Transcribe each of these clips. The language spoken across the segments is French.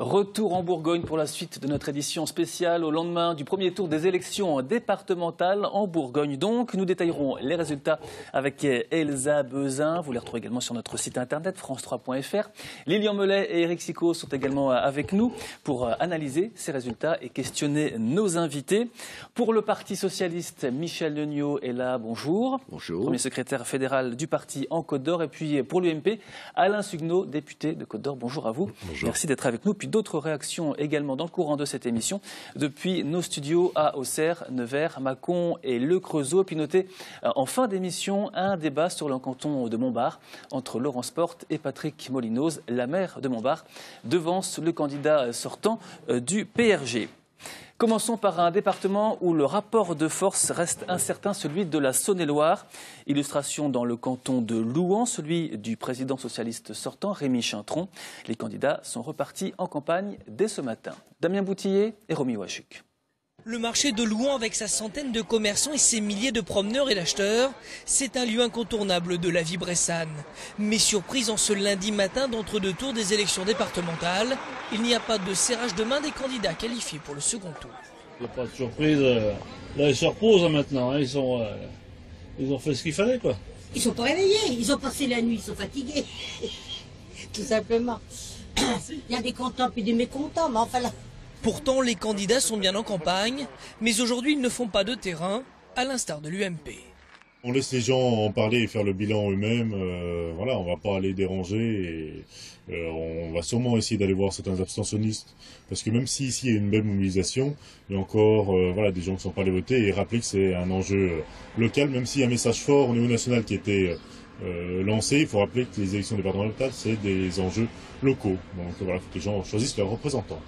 Retour en Bourgogne pour la suite de notre édition spéciale au lendemain du premier tour des élections départementales en Bourgogne. Donc, nous détaillerons les résultats avec Elsa Bezin. Vous les retrouvez également sur notre site internet france3.fr. Lilian Melet et Eric Sicot sont également avec nous pour analyser ces résultats et questionner nos invités. Pour le Parti socialiste, Michel Leniaud est là. Bonjour. Bonjour. Premier secrétaire fédéral du parti en Côte-d'Or. Et puis pour l'UMP, Alain Sugnaud, député de Côte-d'Or. Bonjour à vous. Bonjour. Merci d'être avec nous. Puis d'autres réactions également dans le courant de cette émission depuis nos studios à Auxerre, Nevers, Mâcon et Le Creusot. Et puis notez en fin d'émission un débat sur le canton de Montbard entre Laurence Porte et Patrick Molinoz. La maire de Montbard devance le candidat sortant du PRG. Commençons par un département où le rapport de force reste incertain, celui de la Saône-et-Loire. Illustration dans le canton de Louhans, celui du président socialiste sortant, Rémy Chintron. Les candidats sont repartis en campagne dès ce matin. Damien Boutillier et Romy Wachuk. Le marché de Louhans, avec sa centaine de commerçants et ses milliers de promeneurs et d'acheteurs, c'est un lieu incontournable de la vie bressane. Mais surprise en ce lundi matin d'entre-deux tours des élections départementales, il n'y a pas de serrage de main des candidats qualifiés pour le second tour. Il n'y a pas de surprise. Là, ils se reposent maintenant. Ils ont fait ce qu'il fallait, quoi. Ils sont pas réveillés. Ils ont passé la nuit. Ils sont fatigués. Tout simplement. Il y a des contents et des mécontents, mais enfin là... Pourtant, les candidats sont bien en campagne, mais aujourd'hui, ils ne font pas de terrain, à l'instar de l'UMP. On laisse les gens en parler et faire le bilan eux-mêmes. Voilà, on va pas aller déranger. Et, on va sûrement essayer d'aller voir certains abstentionnistes. Parce que même si ici il y a une belle mobilisation, il y a encore voilà, des gens qui ne sont pas allés voter. Et rappeler que c'est un enjeu local, même s'il y a un message fort au niveau national qui a été lancé, il faut rappeler que les élections départementales, c'est des enjeux locaux. Donc voilà, il faut que les gens choisissent leurs représentants.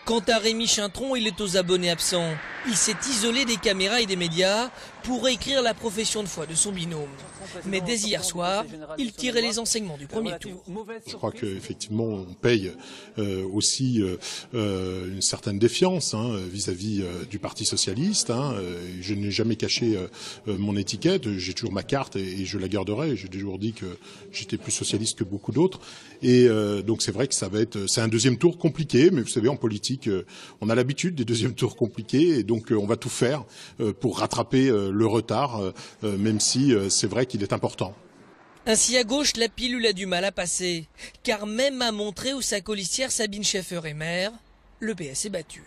Quant à Rémy Chintron, il est aux abonnés absents. Il s'est isolé des caméras et des médias pour écrire la profession de foi de son binôme. Mais dès hier soir, il tirait les enseignements du premier tour. Je crois qu'effectivement, on paye aussi une certaine défiance vis-à-vis du Parti socialiste. Je n'ai jamais caché mon étiquette. J'ai toujours ma carte et je la garderai. J'ai toujours dit que j'étais plus socialiste que beaucoup d'autres. Et donc c'est vrai que c'est un deuxième tour compliqué, mais vous savez, en politique, on a l'habitude des deuxièmes tours compliqués, et donc on va tout faire pour rattraper le retard, même si c'est vrai qu'il est important. Ainsi à gauche, la pilule a du mal à passer, car même à Montré où sa colistière Sabine Schaeffer est maire, le PS est battu.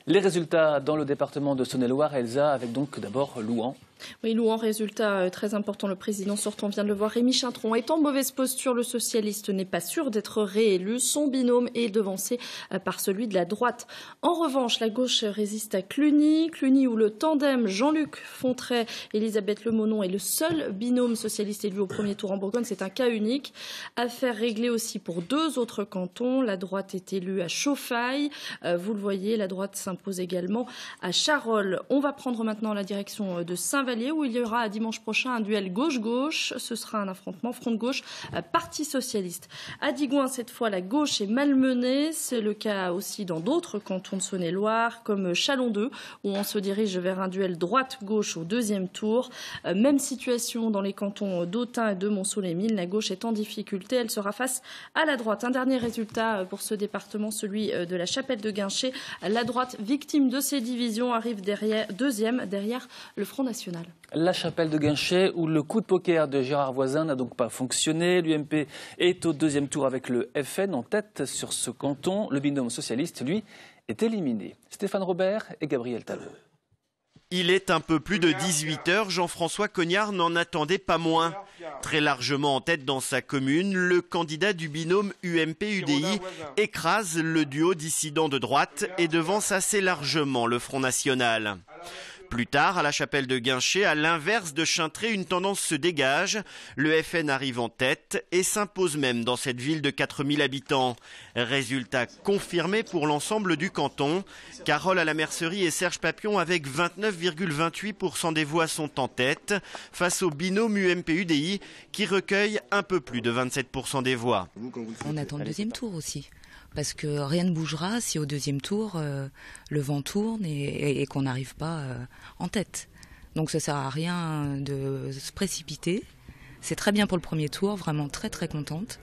Les résultats dans le département de Saône-et-Loire, Elsa, avec donc d'abord Louhans. Oui, Louhans, résultat très important. Le président sortant vient de le voir. Rémy Chintron est en mauvaise posture. Le socialiste n'est pas sûr d'être réélu. Son binôme est devancé par celui de la droite. En revanche, la gauche résiste à Cluny. Cluny où le tandem Jean-Luc Fontray, Elisabeth Lemonon est le seul binôme socialiste élu au premier tour en Bourgogne. C'est un cas unique. Affaire réglée aussi pour deux autres cantons. La droite est élue à Chauffailles. Vous le voyez, la droite s'impose également à Charolles. On va prendre maintenant la direction de Saint-Vallier, où il y aura dimanche prochain un duel gauche-gauche. Ce sera un affrontement front de gauche, Parti socialiste. À Digoin, cette fois, la gauche est malmenée. C'est le cas aussi dans d'autres cantons de Saône-et-Loire, comme Chalon-2, où on se dirige vers un duel droite-gauche au deuxième tour. Même situation dans les cantons d'Autun et de Montceau-les-Mines. La gauche est en difficulté. Elle sera face à la droite. Un dernier résultat pour ce département, celui de la Chapelle de Guinchay. La droite, victime de ces divisions, arrive deuxième derrière le Front National. La Chapelle de Guinchay, où le coup de poker de Gérard Voisin n'a donc pas fonctionné. L'UMP est au deuxième tour avec le FN en tête sur ce canton. Le binôme socialiste, lui, est éliminé. Stéphane Robert et Gabriel Talot. Il est un peu plus de 18 h. Jean-François Cognard n'en attendait pas moins. Très largement en tête dans sa commune, le candidat du binôme UMP-UDI écrase le duo dissident de droite et devance assez largement le Front National. Plus tard, à la Chapelle de Guinchay, à l'inverse de Chintré, une tendance se dégage. Le FN arrive en tête et s'impose même dans cette ville de 4000 habitants. Résultat confirmé pour l'ensemble du canton. Carole à la Mercerie et Serge Papion avec 29,28% des voix sont en tête face au binôme UMP-UDI qui recueille un peu plus de 27% des voix. On attend le deuxième tour aussi. Parce que rien ne bougera si au deuxième tour, le vent tourne et qu'on n'arrive pas en tête. Donc ça ne sert à rien de se précipiter. C'est très bien pour le premier tour, vraiment très très contente.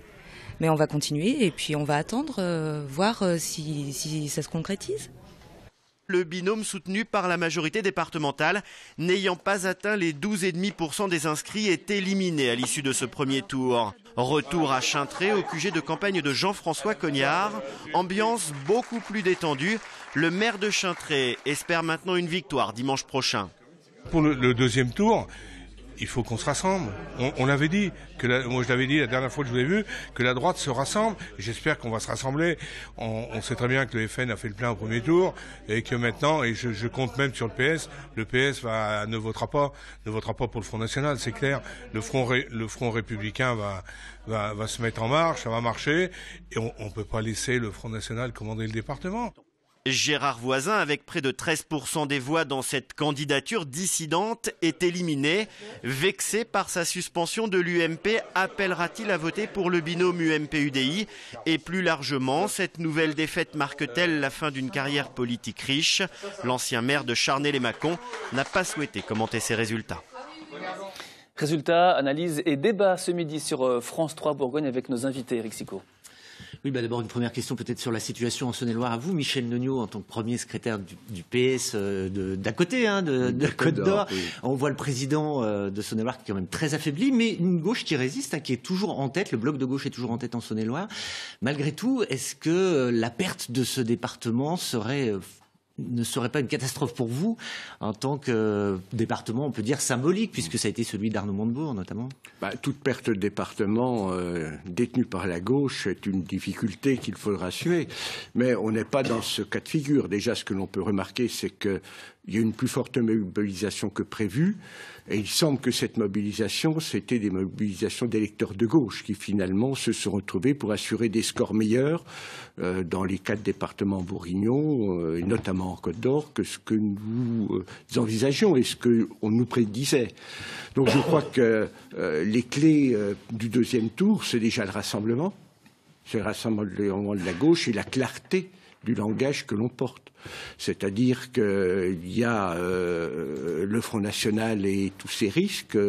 Mais on va continuer et puis on va attendre, voir si ça se concrétise. Le binôme soutenu par la majorité départementale, n'ayant pas atteint les 12,5% des inscrits, est éliminé à l'issue de ce premier tour. Retour à Chintré au QG de campagne de Jean-François Cognard. Ambiance beaucoup plus détendue. Le maire de Chintré espère maintenant une victoire dimanche prochain. Pour le deuxième tour, il faut qu'on se rassemble. On l'avait dit, moi je l'avais dit la dernière fois que je vous ai vu, que la droite se rassemble. J'espère qu'on va se rassembler. On sait très bien que le FN a fait le plein au premier tour et que maintenant, et je compte même sur le PS ne votera pas pour le Front National, c'est clair. Le Front républicain va se mettre en marche, ça va marcher et on ne peut pas laisser le Front National commander le département. Gérard Voisin, avec près de 13% des voix dans cette candidature dissidente, est éliminé. Vexé par sa suspension de l'UMP, appellera-t-il à voter pour le binôme UMP-UDI? Et plus largement, cette nouvelle défaite marque-t-elle la fin d'une carrière politique riche? L'ancien maire de Charnay-les-Mâcons n'a pas souhaité commenter ces résultats. Résultats, analyse et débat ce midi sur France 3 Bourgogne avec nos invités. Eric Sicot. Oui, d'abord une première question peut-être sur la situation en Saône-et-Loire. À vous, Michel Neugnot, en tant que premier secrétaire du PS d'à côté, de Côte d'Or. Oui. On voit le président de Saône-et-Loire qui est quand même très affaibli, mais une gauche qui résiste, qui est toujours en tête. Le bloc de gauche est toujours en tête en Saône-et-Loire. Malgré tout, est-ce que la perte de ce département ne serait pas une catastrophe pour vous en tant que département, on peut dire symbolique, puisque ça a été celui d'Arnaud Montebourg notamment? Toute perte de département détenu par la gauche est une difficulté qu'il faudra assumer. Mais on n'est pas dans ce cas de figure. Déjà, ce que l'on peut remarquer, c'est qu'il y a une plus forte mobilisation que prévu. Et il semble que cette mobilisation, c'était des mobilisations d'électeurs de gauche qui finalement se sont retrouvés pour assurer des scores meilleurs dans les 4 départements bourguignons, et notamment en Côte d'Or, que ce que nous envisagions et ce qu'on nous prédisait. Donc je crois que les clés du deuxième tour, c'est déjà le rassemblement. C'est le rassemblement de la gauche et la clarté du langage que l'on porte. C'est-à-dire qu'il y a le Front National et tous ces risques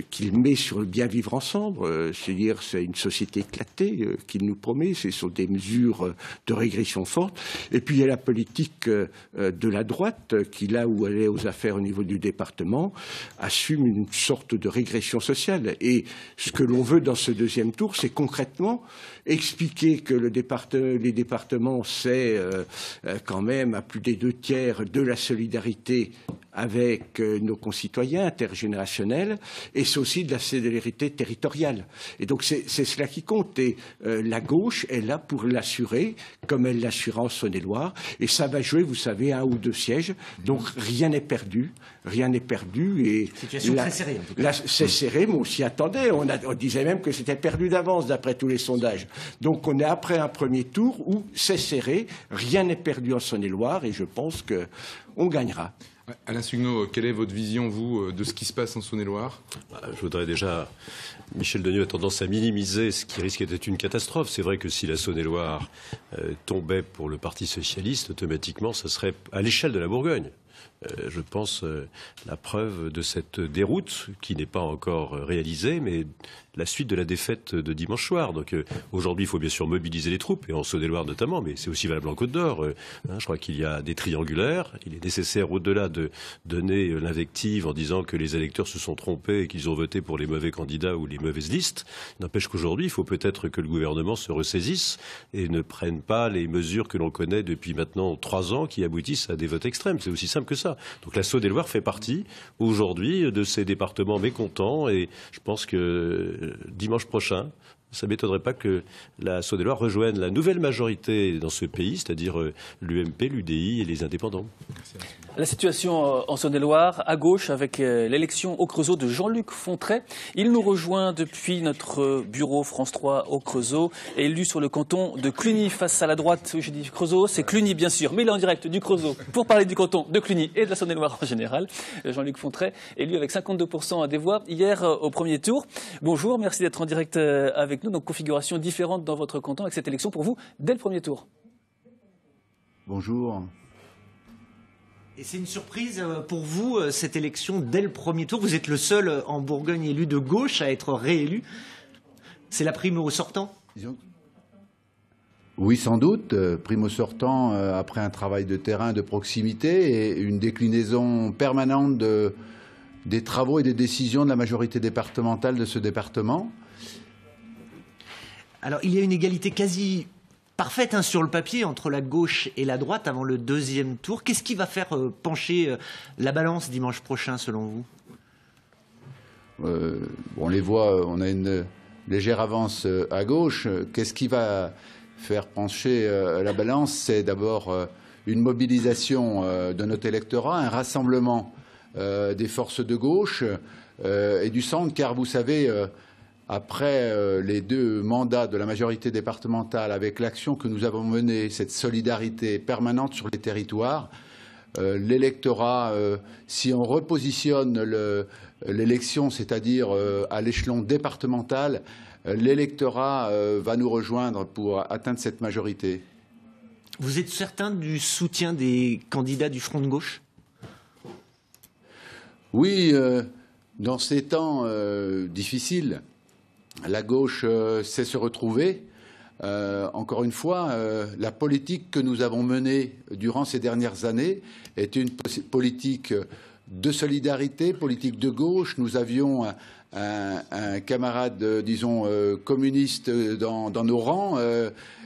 qu'il met sur le bien vivre ensemble. C'est-à-dire c'est une société éclatée qu'il nous promet. Ce sont des mesures de régression forte. Et puis il y a la politique de la droite qui, là où elle est aux affaires au niveau du département, assume une sorte de régression sociale. Et ce que l'on veut dans ce deuxième tour, c'est concrètement expliquer que les départements, c'est quand même à plus des 2/3 de la solidarité avec nos concitoyens intergénérationnels, et c'est aussi de la solidarité territoriale. Et donc c'est cela qui compte. Et la gauche est là pour l'assurer, comme elle l'assure en Saône-et-Loire. Et ça va jouer, vous savez, 1 ou 2 sièges. Donc rien n'est perdu. Rien n'est perdu. Et situation très serrée, en tout cas. Là, c'est serré, mais on s'y attendait. On disait même que c'était perdu d'avance, d'après tous les sondages. Donc on est après un premier tour où c'est serré. Rien n'est perdu en Saône-et-Loire. Et je pense qu'on gagnera. Alain Sugneau, quelle est votre vision, vous, de ce qui se passe en Saône-et-Loire? Je voudrais déjà... Michel Neugnot a tendance à minimiser ce qui risque d'être une catastrophe. C'est vrai que si la Saône-et-Loire tombait pour le Parti socialiste, automatiquement, ce serait à l'échelle de la Bourgogne. Je pense la preuve de cette déroute qui n'est pas encore réalisée, mais la suite de la défaite de dimanche soir. Donc aujourd'hui, il faut bien sûr mobiliser les troupes, et en Saône-et-Loire notamment, mais c'est aussi valable en Côte d'Or. Je crois qu'il y a des triangulaires. Il est nécessaire, au-delà de donner l'invective en disant que les électeurs se sont trompés et qu'ils ont voté pour les mauvais candidats ou les mauvaises listes, n'empêche qu'aujourd'hui, il faut peut-être que le gouvernement se ressaisisse et ne prenne pas les mesures que l'on connaît depuis maintenant 3 ans qui aboutissent à des votes extrêmes. C'est aussi simple que ça. Donc la Saône-et-Loire fait partie aujourd'hui de ces départements mécontents, et je pense que dimanche prochain, ça ne m'étonnerait pas que la Saône-et-Loire rejoigne la nouvelle majorité dans ce pays, c'est-à-dire l'UMP, l'UDI et les indépendants. La situation en Saône-et-Loire, à gauche, avec l'élection au Creusot de Jean-Luc Fontray. Il nous rejoint depuis notre bureau France 3 au Creusot, élu sur le canton de Cluny face à la droite. Oui, je dis Creusot, c'est Cluny bien sûr, mais il est en direct du Creusot pour parler du canton de Cluny et de la Saône-et-Loire en général. Jean-Luc Fontray, élu avec 52% des voix hier au premier tour. Bonjour, merci d'être en direct avec nous. Donc configuration différente dans votre canton avec cette élection pour vous dès le premier tour. Bonjour. Et c'est une surprise pour vous, cette élection dès le premier tour. Vous êtes le seul en Bourgogne élu de gauche à être réélu. C'est la prime au sortant? Oui, sans doute. Primo sortant, après un travail de terrain de proximité et une déclinaison permanente des travaux et des décisions de la majorité départementale de ce département. Alors, il y a une égalité quasi parfaite sur le papier entre la gauche et la droite avant le deuxième tour. Qu'est-ce qui va faire pencher la balance dimanche prochain, selon vous? On les voit, on a une légère avance à gauche. Qu'est-ce qui va faire pencher la balance? C'est d'abord une mobilisation de notre électorat, un rassemblement des forces de gauche et du centre, car vous savez, après les 2 mandats de la majorité départementale, avec l'action que nous avons menée, cette solidarité permanente sur les territoires, l'électorat, si on repositionne l'élection, c'est-à-dire à l'échelon départemental, l'électorat va nous rejoindre pour atteindre cette majorité. Vous êtes certain du soutien des candidats du Front de gauche? Oui, dans ces temps difficiles, la gauche sait se retrouver. Encore une fois, la politique que nous avons menée durant ces dernières années est une politique de solidarité, politique de gauche. Nous avions un camarade, disons, communiste dans nos rangs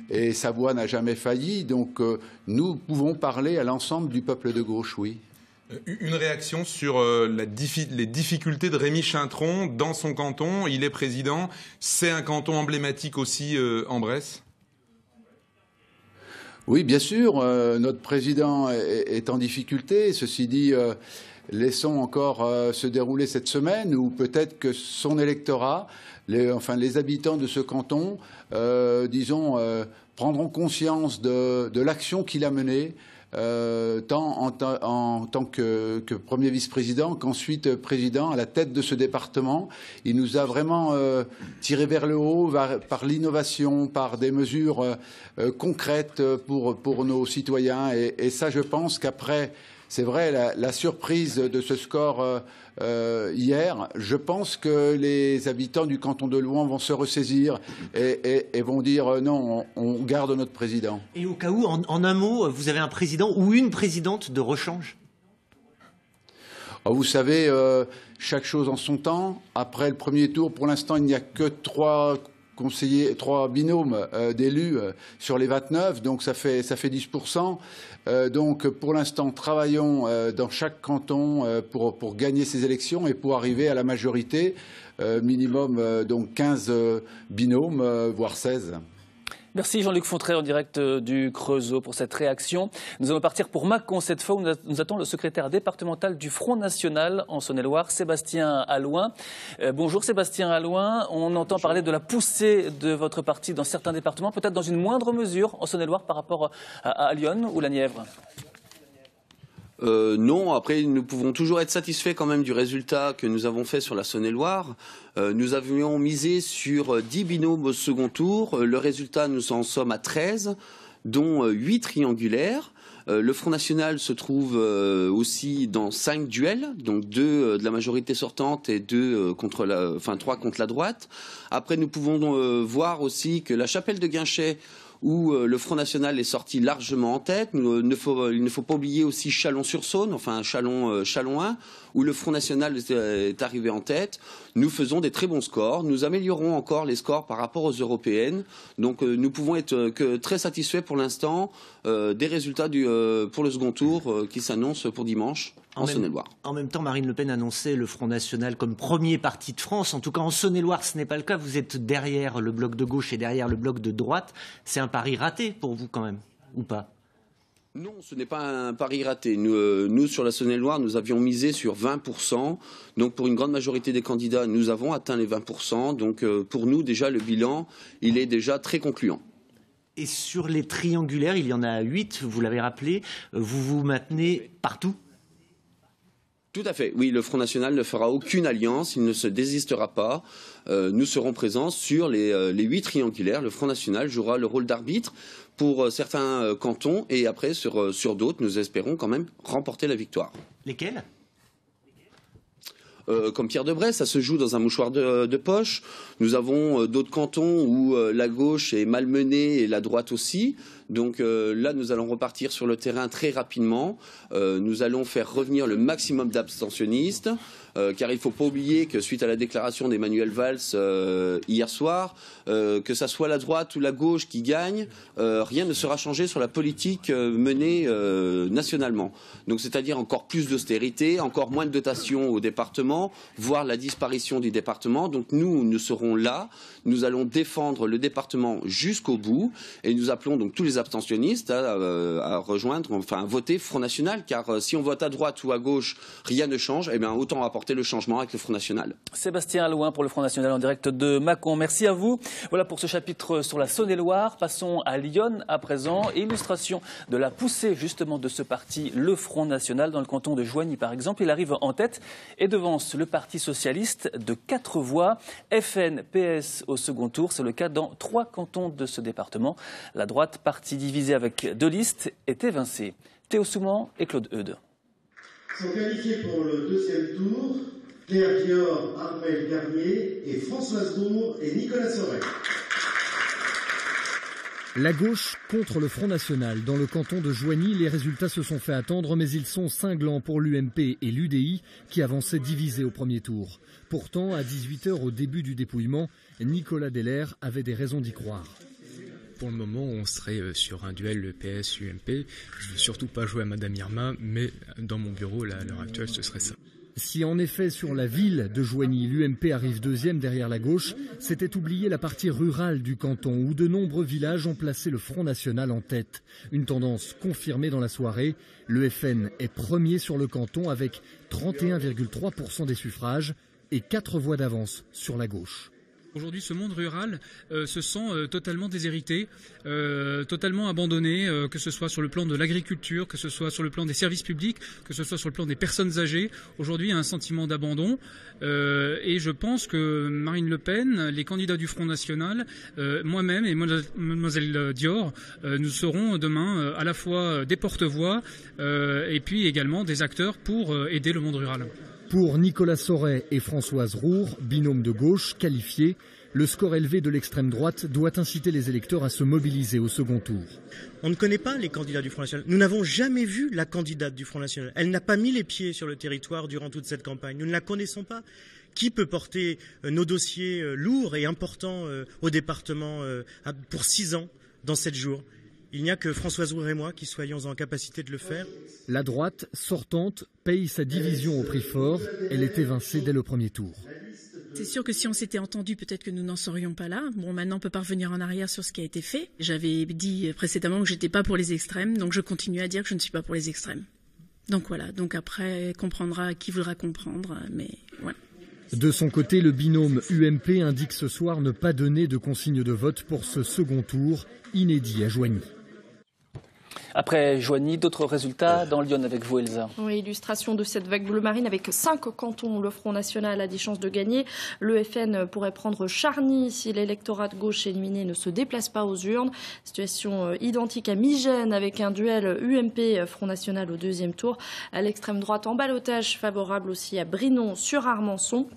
et sa voix n'a jamais failli. Donc nous pouvons parler à l'ensemble du peuple de gauche, oui. Une réaction sur les difficultés de Rémy Chintron dans son canton. Il est président. C'est un canton emblématique aussi en Bresse. Oui, bien sûr. Notre président est en difficulté. Ceci dit, laissons encore se dérouler cette semaine où peut-être que son électorat, les habitants de ce canton, disons, prendront conscience de l'action qu'il a menée. Tant en tant que premier vice-président qu'ensuite président à la tête de ce département. Il nous a vraiment tiré vers le haut par l'innovation, par des mesures concrètes pour nos citoyens. Et ça, je pense qu'après, c'est vrai, la surprise de ce score hier, je pense que les habitants du canton de Louhans vont se ressaisir et vont dire non, on garde notre président. Et au cas où, en un mot, vous avez un président ou une présidente de rechange? Vous savez, chaque chose en son temps. Après le premier tour, pour l'instant, il n'y a que 3 conseillers, 3 binômes d'élus sur les 29, donc ça fait 10%. Donc pour l'instant, travaillons dans chaque canton pour gagner ces élections et pour arriver à la majorité, minimum donc 15 binômes, voire 16. Merci Jean-Luc Fontrey en direct du Creusot pour cette réaction. Nous allons partir pour Mâcon cette fois où nous attend le secrétaire départemental du Front National en Saône-et-Loire, Sébastien Allouin. Bonjour Sébastien Allouin, on entend parler de la poussée de votre parti dans certains départements, peut-être dans une moindre mesure en Saône-et-Loire par rapport à Lyon ou la Nièvre. Non, après nous pouvons toujours être satisfaits quand même du résultat que nous avons fait sur la Saône-et-Loire. Nous avions misé sur 10 binômes au second tour. Le résultat, nous en sommes à 13, dont 8 triangulaires. Le Front National se trouve aussi dans 5 duels, donc 2 de la majorité sortante et 3 contre la droite. Après, nous pouvons voir aussi que la chapelle de Guinchet, où le Front National est sorti largement en tête. Il ne faut pas oublier aussi Chalon-sur-Saône, enfin Chalon 1, où le Front National est arrivé en tête. Nous faisons des très bons scores. Nous améliorons encore les scores par rapport aux européennes. Donc nous pouvons être que très satisfaits pour l'instant des résultats pour le second tour qui s'annoncent pour dimanche. En Saône-et-Loire. En même temps, Marine Le Pen annonçait le Front National comme premier parti de France. En tout cas, en Saône-et-Loire, ce n'est pas le cas. Vous êtes derrière le bloc de gauche et derrière le bloc de droite. C'est un pari raté pour vous quand même, ou pas? Non, ce n'est pas un pari raté. Nous, sur la Saône-et-Loire, nous avions misé sur 20%. Donc, pour une grande majorité des candidats, nous avons atteint les 20%. Donc, pour nous, déjà, le bilan, il est déjà très concluant. Et sur les triangulaires, il y en a 8, vous l'avez rappelé. Vous vous maintenez partout? Tout à fait. Oui, le Front National ne fera aucune alliance, il ne se désistera pas. Nous serons présents sur les 8 triangulaires. Le Front National jouera le rôle d'arbitre pour certains cantons et après sur d'autres, nous espérons quand même remporter la victoire. Lesquels? comme Pierre-de-Bresse, ça se joue dans un mouchoir de poche. Nous avons d'autres cantons où la gauche est malmenée et la droite aussi. Donc là, nous allons repartir sur le terrain très rapidement. Nous allons faire revenir le maximum d'abstentionnistes, car il ne faut pas oublier que suite à la déclaration d'Emmanuel Valls hier soir, que ça soit la droite ou la gauche qui gagne, rien ne sera changé sur la politique menée nationalement. Donc c'est-à-dire encore plus d'austérité, encore moins de dotation au département, voire la disparition du département. Donc nous serons là, nous allons défendre le département jusqu'au bout et nous appelons donc tous les abstentionnistes à rejoindre, enfin à voter Front National, car si on vote à droite ou à gauche, rien ne change, et bien autant apporter le changement avec le Front National. Sébastien Allouin pour le Front National en direct de Mâcon. Merci à vous. Voilà pour ce chapitre sur la Saône-et-Loire. Passons à Lyon à présent. Illustration de la poussée justement de ce parti, le Front National, dans le canton de Joigny par exemple. Il arrive en tête et devance le Parti Socialiste de 4 voix. FN, PS au second tour. C'est le cas dans 3 cantons de ce département. La droite, parti divisé avec 2 listes, est évincée. Théo Souman et Claude Eudes. Sont qualifiés pour le deuxième tour Claire Dior, Armel Garnier et Françoise Dour et Nicolas Sauret. La gauche contre le Front National. Dans le canton de Joigny, les résultats se sont fait attendre, mais ils sont cinglants pour l'UMP et l'UDI qui avançaient divisés au premier tour. Pourtant, à 18h au début du dépouillement, Nicolas Dellaire avait des raisons d'y croire. Pour le moment, on serait sur un duel PS-UMP. Je ne veux surtout pas jouer à Madame Irma, mais dans mon bureau, à l'heure actuelle, ce serait ça. Si en effet sur la ville de Joigny, l'UMP arrive deuxième derrière la gauche, c'était oublier la partie rurale du canton où de nombreux villages ont placé le Front National en tête. Une tendance confirmée dans la soirée. Le FN est premier sur le canton avec 31,3% des suffrages et 4 voix d'avance sur la gauche. Aujourd'hui, ce monde rural se sent totalement déshérité, totalement abandonné, que ce soit sur le plan de l'agriculture, que ce soit sur le plan des services publics, que ce soit sur le plan des personnes âgées. Aujourd'hui, il y a un sentiment d'abandon et je pense que Marine Le Pen, les candidats du Front National, moi-même et Mademoiselle Dior, nous serons demain à la fois des porte-voix et puis également des acteurs pour aider le monde rural. Pour Nicolas Sauret et Françoise Roure, binôme de gauche qualifié, le score élevé de l'extrême droite doit inciter les électeurs à se mobiliser au second tour. On ne connaît pas les candidats du Front National. Nous n'avons jamais vu la candidate du Front National. Elle n'a pas mis les pieds sur le territoire durant toute cette campagne. Nous ne la connaissons pas. Qui peut porter nos dossiers lourds et importants au département pour 6 ans dans 7 jours ? Il n'y a que Françoise Roure et moi qui soyons en capacité de le faire. La droite, sortante, paye sa division au prix fort. Elle est évincée dès le premier tour. C'est sûr que si on s'était entendu, peut-être que nous n'en serions pas là. Bon, maintenant, on peut pas revenir en arrière sur ce qui a été fait. J'avais dit précédemment que j'étais pas pour les extrêmes, donc je continue à dire que je ne suis pas pour les extrêmes. Donc voilà, donc après, comprendra qui voudra comprendre, mais voilà. De son côté, le binôme UMP indique ce soir ne pas donner de consigne de vote pour ce second tour, inédit à Joigny. Après Joigny, d'autres résultats dans Lyon avec vous, Elsa. Oui, illustration de cette vague bleu marine avec 5 cantons où le Front National a des chances de gagner. Le FN pourrait prendre Charny si l'électorat de gauche éliminé ne se déplace pas aux urnes. Situation identique à Migène avec un duel UMP-Front National au deuxième tour. À l'extrême droite, en ballottage favorable aussi à Brinon sur Armançon.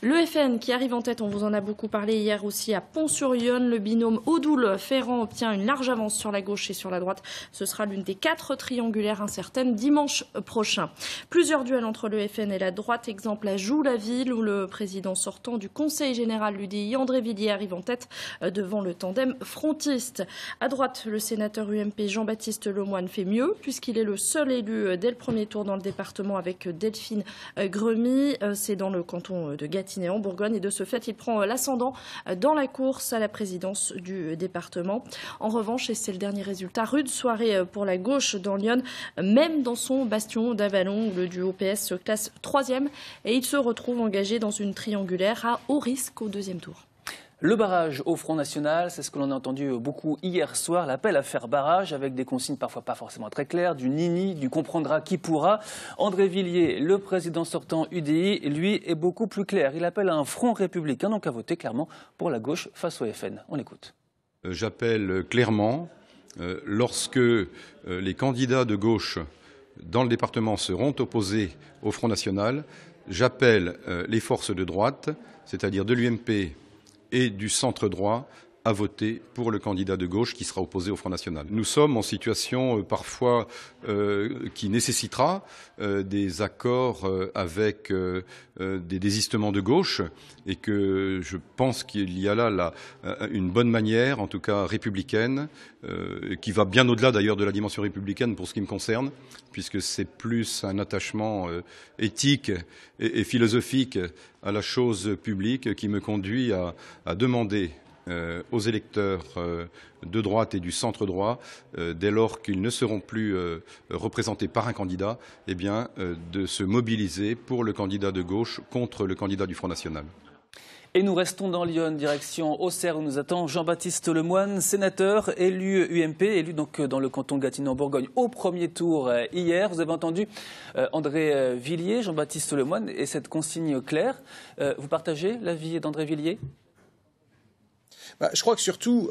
Le FN qui arrive en tête, on vous en a beaucoup parlé hier aussi à Pont-sur-Yonne. Le binôme Odoul-Ferrand obtient une large avance sur la gauche et sur la droite. Ce sera l'une des 4 triangulaires incertaines dimanche prochain. Plusieurs duels entre le FN et la droite, exemple à Joux-la-Ville où le président sortant du Conseil général l'UDI, André Villiers, arrive en tête devant le tandem frontiste. À droite, le sénateur UMP Jean-Baptiste Lemoyne fait mieux puisqu'il est le seul élu dès le premier tour dans le département avec Delphine Gremy. C'est dans le canton de Gâtinais en Bourgogne et de ce fait, il prend l'ascendant dans la course à la présidence du département. En revanche, et c'est le dernier résultat, rude soirée pour la gauche dans Lyon, même dans son bastion d'Avallon où le duo PS se classe 3e et il se retrouve engagé dans une triangulaire à haut risque au deuxième tour. Le barrage au Front National, c'est ce que l'on a entendu beaucoup hier soir, l'appel à faire barrage avec des consignes parfois pas forcément très claires, du nini, du comprendra qui pourra. André Villiers, le président sortant UDI, lui est beaucoup plus clair. Il appelle à un front républicain, donc à voter clairement pour la gauche face au FN. On écoute. J'appelle clairement, lorsque les candidats de gauche dans le département seront opposés au Front National, j'appelle les forces de droite, c'est-à-dire de l'UMP et du centre droit, à voter pour le candidat de gauche qui sera opposé au Front National. Nous sommes en situation parfois qui nécessitera des accords avec des désistements de gauche et que je pense qu'il y a là une bonne manière, en tout cas républicaine, qui va bien au-delà d'ailleurs de la dimension républicaine pour ce qui me concerne, puisque c'est plus un attachement éthique et philosophique à la chose publique qui me conduit à demander aux électeurs de droite et du centre droit, dès lors qu'ils ne seront plus représentés par un candidat, eh bien, de se mobiliser pour le candidat de gauche contre le candidat du Front National. Et nous restons dans Lyon, direction Auxerre, où nous attend Jean-Baptiste Lemoyne, sénateur, élu UMP, élu donc dans le canton de Gatineau en Bourgogne au premier tour hier. Vous avez entendu André Villiers, Jean-Baptiste Lemoyne, et cette consigne claire. Vous partagez l'avis d'André Villiers ? Je crois que surtout,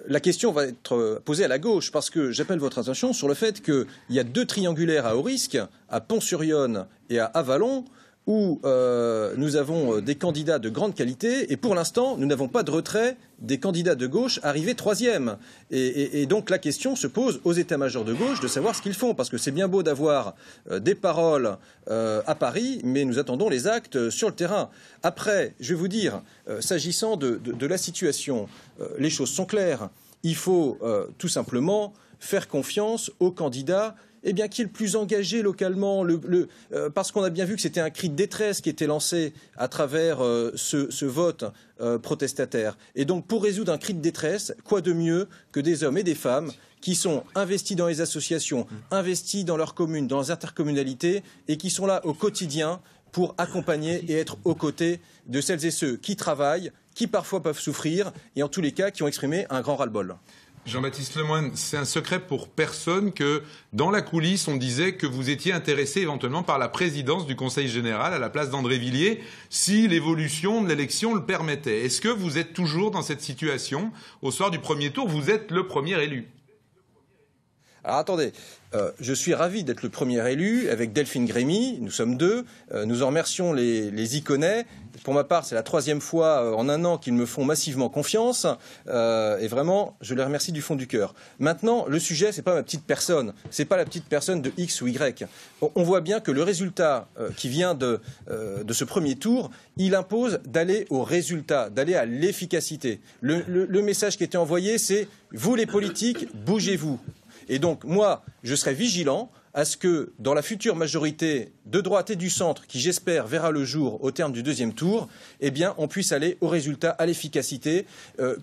la question va être posée à la gauche, parce que j'appelle votre attention sur le fait qu'il y a 2 triangulaires à haut risque, à Pont-sur-Yonne et à Avallon, où nous avons des candidats de grande qualité, et pour l'instant, nous n'avons pas de retrait des candidats de gauche arrivés 3e. Et donc la question se pose aux états-majors de gauche de savoir ce qu'ils font, parce que c'est bien beau d'avoir des paroles à Paris, mais nous attendons les actes sur le terrain. Après, je vais vous dire, s'agissant de la situation, les choses sont claires. Il faut tout simplement faire confiance aux candidats qui est le plus engagé localement, parce qu'on a bien vu que c'était un cri de détresse qui était lancé à travers ce vote protestataire. Et donc, pour résoudre un cri de détresse, quoi de mieux que des hommes et des femmes qui sont investis dans les associations, investis dans leurs communes, dans leurs intercommunalités, et qui sont là au quotidien pour accompagner et être aux côtés de celles et ceux qui travaillent, qui parfois peuvent souffrir, et en tous les cas qui ont exprimé un grand ras-le-bol. Jean-Baptiste Lemoyne, c'est un secret pour personne que dans la coulisse, on disait que vous étiez intéressé éventuellement par la présidence du Conseil général à la place d'André Villiers, si l'évolution de l'élection le permettait. Est-ce que vous êtes toujours dans cette situation au soir du premier tour? Vous êtes le premier élu. Alors attendez, je suis ravi d'être le premier élu avec Delphine Grémy, nous sommes 2, nous en remercions les Iconais. Pour ma part, c'est la 3e fois en un an qu'ils me font massivement confiance et vraiment, je les remercie du fond du cœur. Maintenant, le sujet, c'est pas ma petite personne, c'est pas la petite personne de X ou Y. On voit bien que le résultat qui vient de ce premier tour, il impose d'aller au résultat, d'aller à l'efficacité. Le message qui était envoyé, c'est « vous les politiques, bougez-vous ». Et donc, moi, je serai vigilant à ce que, dans la future majorité de droite et du centre, qui j'espère verra le jour au terme du 2e tour, eh bien, on puisse aller au résultat, à l'efficacité,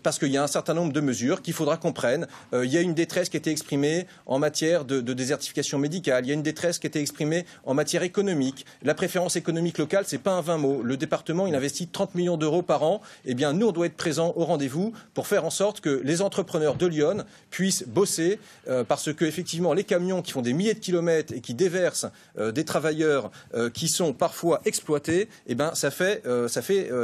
parce qu'il y a un certain nombre de mesures qu'il faudra qu'on prenne. Il y a une détresse qui a été exprimée en matière de désertification médicale. Il y a une détresse qui a été exprimée en matière économique. La préférence économique locale, c'est pas un vain mot. Le département, il investit 30 millions d'euros par an. Eh bien, nous, on doit être présents au rendez-vous pour faire en sorte que les entrepreneurs de Lyon puissent bosser, parce que, effectivement, les camions qui font des milliers de kilomètres et qui déversent des travailleurs qui sont parfois exploités, eh ben, ça fait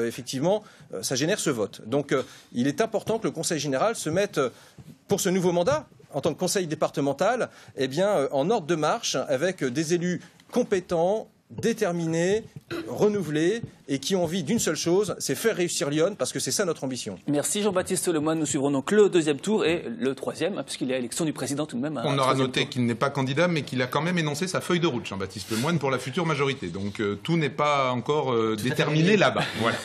effectivement, ça génère ce vote. Donc, il est important que le Conseil général se mette, pour ce nouveau mandat, en tant que Conseil départemental, eh bien, en ordre de marche avec des élus compétents, déterminés, renouvelés et qui ont envie d'une seule chose, c'est faire réussir Lyon, parce que c'est ça notre ambition. Merci Jean-Baptiste Lemoyne. Nous suivrons donc le 2e tour et le 3e, puisqu'il y a élection du président tout de même. On aura noté qu'il n'est pas candidat, mais qu'il a quand même énoncé sa feuille de route, Jean-Baptiste Lemoyne, pour la future majorité. Donc tout n'est pas encore déterminé là-bas. Voilà.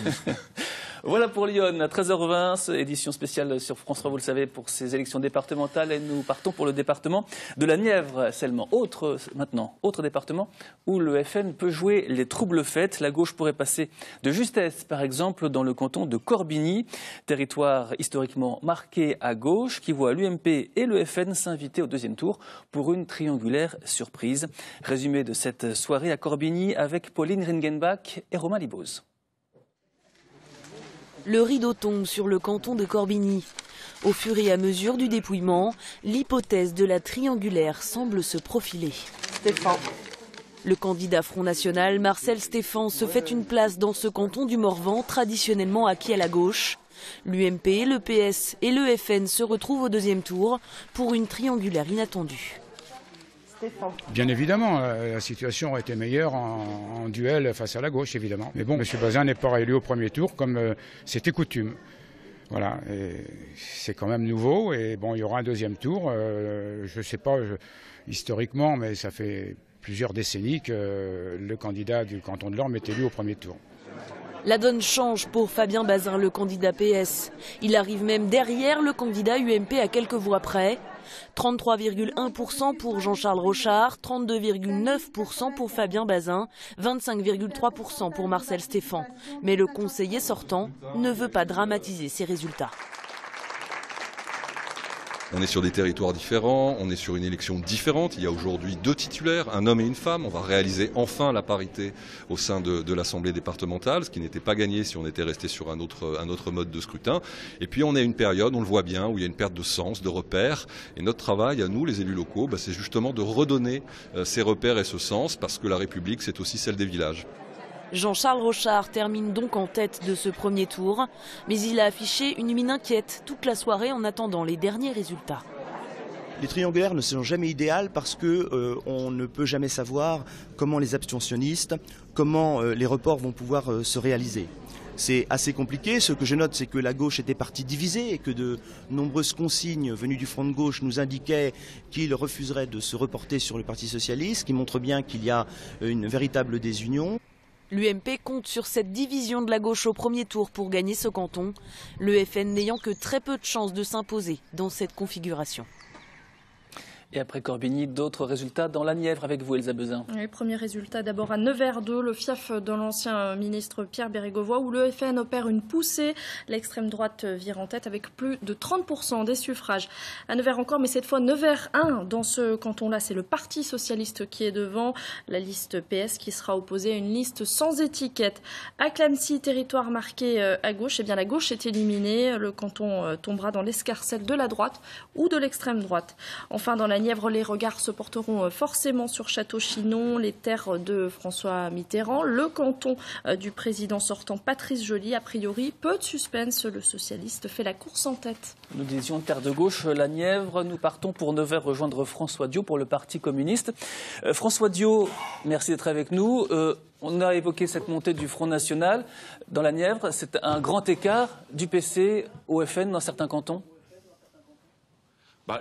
Voilà pour Lyon, à 13h20, édition spéciale sur France 3, vous le savez, pour ces élections départementales. Et nous partons pour le département de la Nièvre seulement. Autre département où le FN peut jouer les troubles faits. La gauche pourrait passer de justesse, par exemple, dans le canton de Corbigny, territoire historiquement marqué à gauche, qui voit l'UMP et le FN s'inviter au 2e tour pour une triangulaire surprise. Résumé de cette soirée à Corbigny avec Pauline Ringenbach et Romain Liboz. Le rideau tombe sur le canton de Corbigny. Au fur et à mesure du dépouillement, l'hypothèse de la triangulaire semble se profiler. Stéphane. Le candidat Front National, Marcel Stéphane, se fait une place dans ce canton du Morvan, traditionnellement acquis à la gauche. L'UMP, le PS et le FN se retrouvent au 2e tour pour une triangulaire inattendue. Bien évidemment, la situation aurait été meilleure en duel face à la gauche, évidemment. Mais bon, M. Bazin n'est pas réélu au premier tour comme c'était coutume. Voilà, c'est quand même nouveau et bon, il y aura un deuxième tour. Je ne sais pas historiquement, mais ça fait plusieurs décennies que le candidat du canton de l'Orme est élu au premier tour. La donne change pour Fabien Bazin, le candidat PS. Il arrive même derrière le candidat UMP à quelques voix près. 33,1% pour Jean-Charles Rochard, 32,9% pour Fabien Bazin, 25,3% pour Marcel Stéphan. Mais le conseiller sortant ne veut pas dramatiser ces résultats. On est sur des territoires différents, on est sur une élection différente. Il y a aujourd'hui 2 titulaires, un homme et une femme. On va réaliser enfin la parité au sein de l'Assemblée départementale, ce qui n'était pas gagné si on était resté sur un autre mode de scrutin. Et puis on est à une période, on le voit bien, où il y a une perte de sens, de repères. Et notre travail, à nous, les élus locaux, c'est justement de redonner ces repères et ce sens, parce que la République, c'est aussi celle des villages. Jean-Charles Rochard termine donc en tête de ce premier tour, mais il a affiché une mine inquiète toute la soirée en attendant les derniers résultats. Les triangulaires ne sont jamais idéales parce que on ne peut jamais savoir comment les abstentionnistes, comment les reports vont pouvoir se réaliser. C'est assez compliqué. Ce que je note, c'est que la gauche était partie divisée et que de nombreuses consignes venues du front de gauche nous indiquaient qu'il refuserait de se reporter sur le Parti socialiste, ce qui montre bien qu'il y a une véritable désunion. L'UMP compte sur cette division de la gauche au premier tour pour gagner ce canton, le FN n'ayant que très peu de chances de s'imposer dans cette configuration. Et après Corbigny, d'autres résultats dans la Nièvre avec vous, Elsa Bezin. Les premiers résultats d'abord à Nevers-2, le fief de l'ancien ministre Pierre Bérégovoy, où le FN opère une poussée. L'extrême droite vire en tête avec plus de 30% des suffrages. À Nevers encore, mais cette fois Nevers 1. Dans ce canton-là, c'est le Parti socialiste qui est devant. La liste PS qui sera opposée à une liste sans étiquette. À Clamecy, territoire marqué à gauche, eh bien la gauche est éliminée. Le canton tombera dans l'escarcelle de la droite ou de l'extrême droite. Enfin, dans la Nièvre, les regards se porteront forcément sur Château-Chinon, les terres de François Mitterrand, le canton du président sortant Patrice Joly. A priori, peu de suspense, le socialiste fait la course en tête. Nous disions terre de gauche, la Nièvre. Nous partons pour Nevers rejoindre François Diot pour le Parti communiste. François Diot, merci d'être avec nous. On a évoqué cette montée du Front National dans la Nièvre. C'est un grand écart du PC au FN dans certains cantons.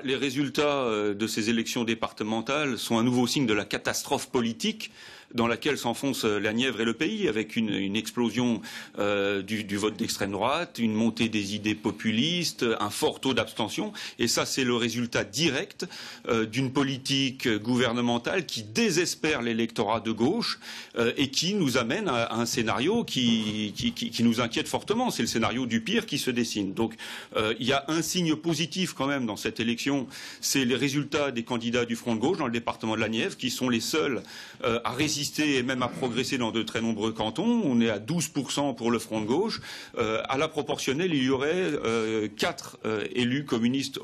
Les résultats de ces élections départementales sont un nouveau signe de la catastrophe politique dans laquelle s'enfonce la Nièvre et le pays, avec une explosion du vote d'extrême droite, une montée des idées populistes, un fort taux d'abstention. Et ça, c'est le résultat direct d'une politique gouvernementale qui désespère l'électorat de gauche et qui nous amène à un scénario qui nous inquiète fortement. C'est le scénario du pire qui se dessine. Donc il y a un signe positif quand même dans cette élection, c'est les résultats des candidats du Front de gauche dans le département de la Nièvre, qui sont les seuls à résister et même à progresser dans de très nombreux cantons. On est à 12% pour le Front de gauche. À la proportionnelle, il y aurait 4 élus communistes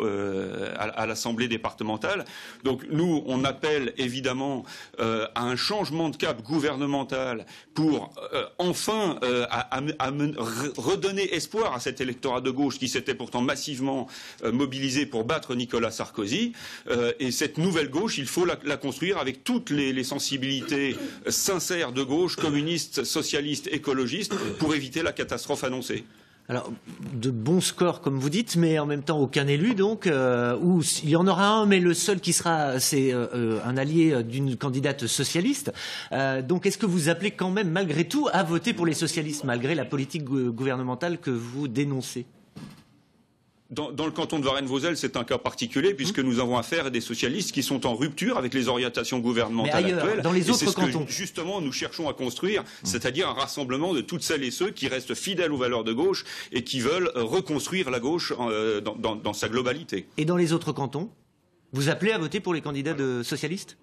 à l'Assemblée départementale. Donc nous, on appelle évidemment à un changement de cap gouvernemental pour enfin redonner espoir à cet électorat de gauche qui s'était pourtant massivement mobilisé pour battre Nicolas Sarkozy. Et cette nouvelle gauche, il faut la construire avec toutes les sensibilités sincères de gauche, communistes, socialistes, écologistes, pour éviter la catastrophe annoncée. Alors, de bons scores, comme vous dites, mais en même temps aucun élu, donc, ou il y en aura un, mais le seul qui sera, c'est un allié d'une candidate socialiste. Donc, est-ce que vous appelez quand même, malgré tout, à voter pour les socialistes, malgré la politique gouvernementale que vous dénoncez ? Dans le canton de Varennes-Vauzelles, c'est un cas particulier puisque nous avons affaire à des socialistes qui sont en rupture avec les orientations gouvernementales actuelles. Dans les autres cantons, justement, nous cherchons à construire, c'est-à-dire un rassemblement de toutes celles et ceux qui restent fidèles aux valeurs de gauche et qui veulent reconstruire la gauche dans sa globalité. Et dans les autres cantons, vous appelez à voter pour les candidats socialistes ?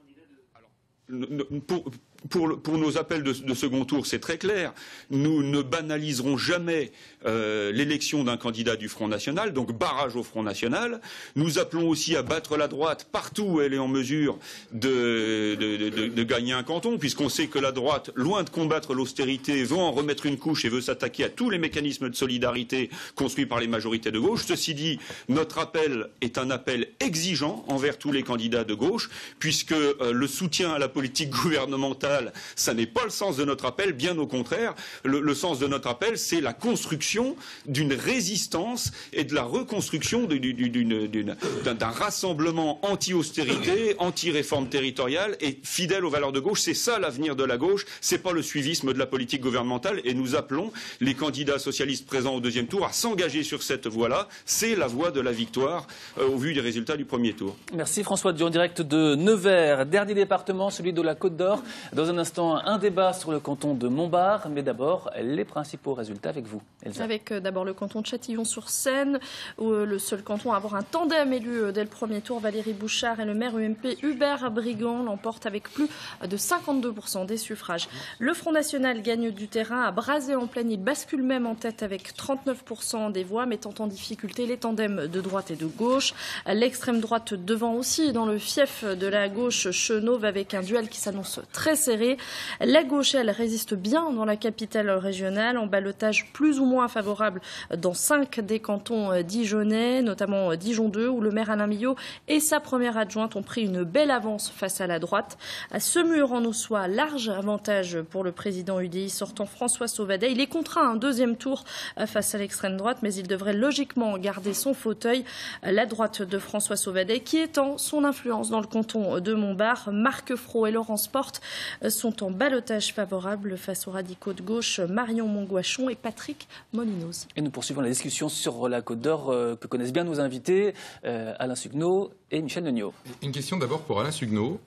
pour nos appels de second tour, c'est très clair. Nous ne banaliserons jamais l'élection d'un candidat du Front National, donc barrage au Front National. Nous appelons aussi à battre la droite partout où elle est en mesure de gagner un canton, puisqu'on sait que la droite, loin de combattre l'austérité, veut en remettre une couche et veut s'attaquer à tous les mécanismes de solidarité construits par les majorités de gauche. Ceci dit, notre appel est un appel exigeant envers tous les candidats de gauche, puisque le soutien à la politique gouvernementale, ça n'est pas le sens de notre appel, bien au contraire. Le sens de notre appel, c'est la construction d'une résistance et de la reconstruction d'un rassemblement anti-austérité, anti-réforme territoriale et fidèle aux valeurs de gauche. C'est ça l'avenir de la gauche, c'est pas le suivisme de la politique gouvernementale, et nous appelons les candidats socialistes présents au deuxième tour à s'engager sur cette voie-là. C'est la voie de la victoire au vu des résultats du premier tour. Merci François Dion, en direct de Nevers. Dernier département, celui de la Côte d'Or. Dans un instant, un débat sur le canton de Montbard, mais d'abord les principaux résultats avec vous, Elsa. Avec d'abord le canton de Châtillon-sur-Seine, où le seul canton à avoir un tandem élu dès le premier tour. Valérie Bouchard et le maire UMP Hubert Brigand l'emportent avec plus de 52% des suffrages. Le Front National gagne du terrain à Brazay-en-Plaine. Il bascule même en tête avec 39% des voix, mettant en difficulté les tandems de droite et de gauche. L'extrême droite devant aussi dans le fief de la gauche Chenauve, avec un duel qui s'annonce très serré. La gauche, elle, résiste bien dans la capitale régionale, en ballotage plus ou moins favorable dans 5 des cantons dijonnais, notamment Dijon 2, où le maire Alain Millot et sa première adjointe ont pris une belle avance face à la droite. À Semur en Ossois, large avantage pour le président UDI sortant François Sauvadet. Il est contraint à un deuxième tour face à l'extrême droite, mais il devrait logiquement garder son fauteuil. La droite de François Sauvadet, qui étend son influence dans le canton de Montbard. Marc Fro et Laurence Porte sont en ballotage favorable face aux radicaux de gauche Marion Monguachon et Patrick Molinos. Et nous poursuivons la discussion sur la Côte d'Or que connaissent bien nos invités, Alain Sugneau et Michel Neugnot. Une question d'abord pour Alain Sugneau.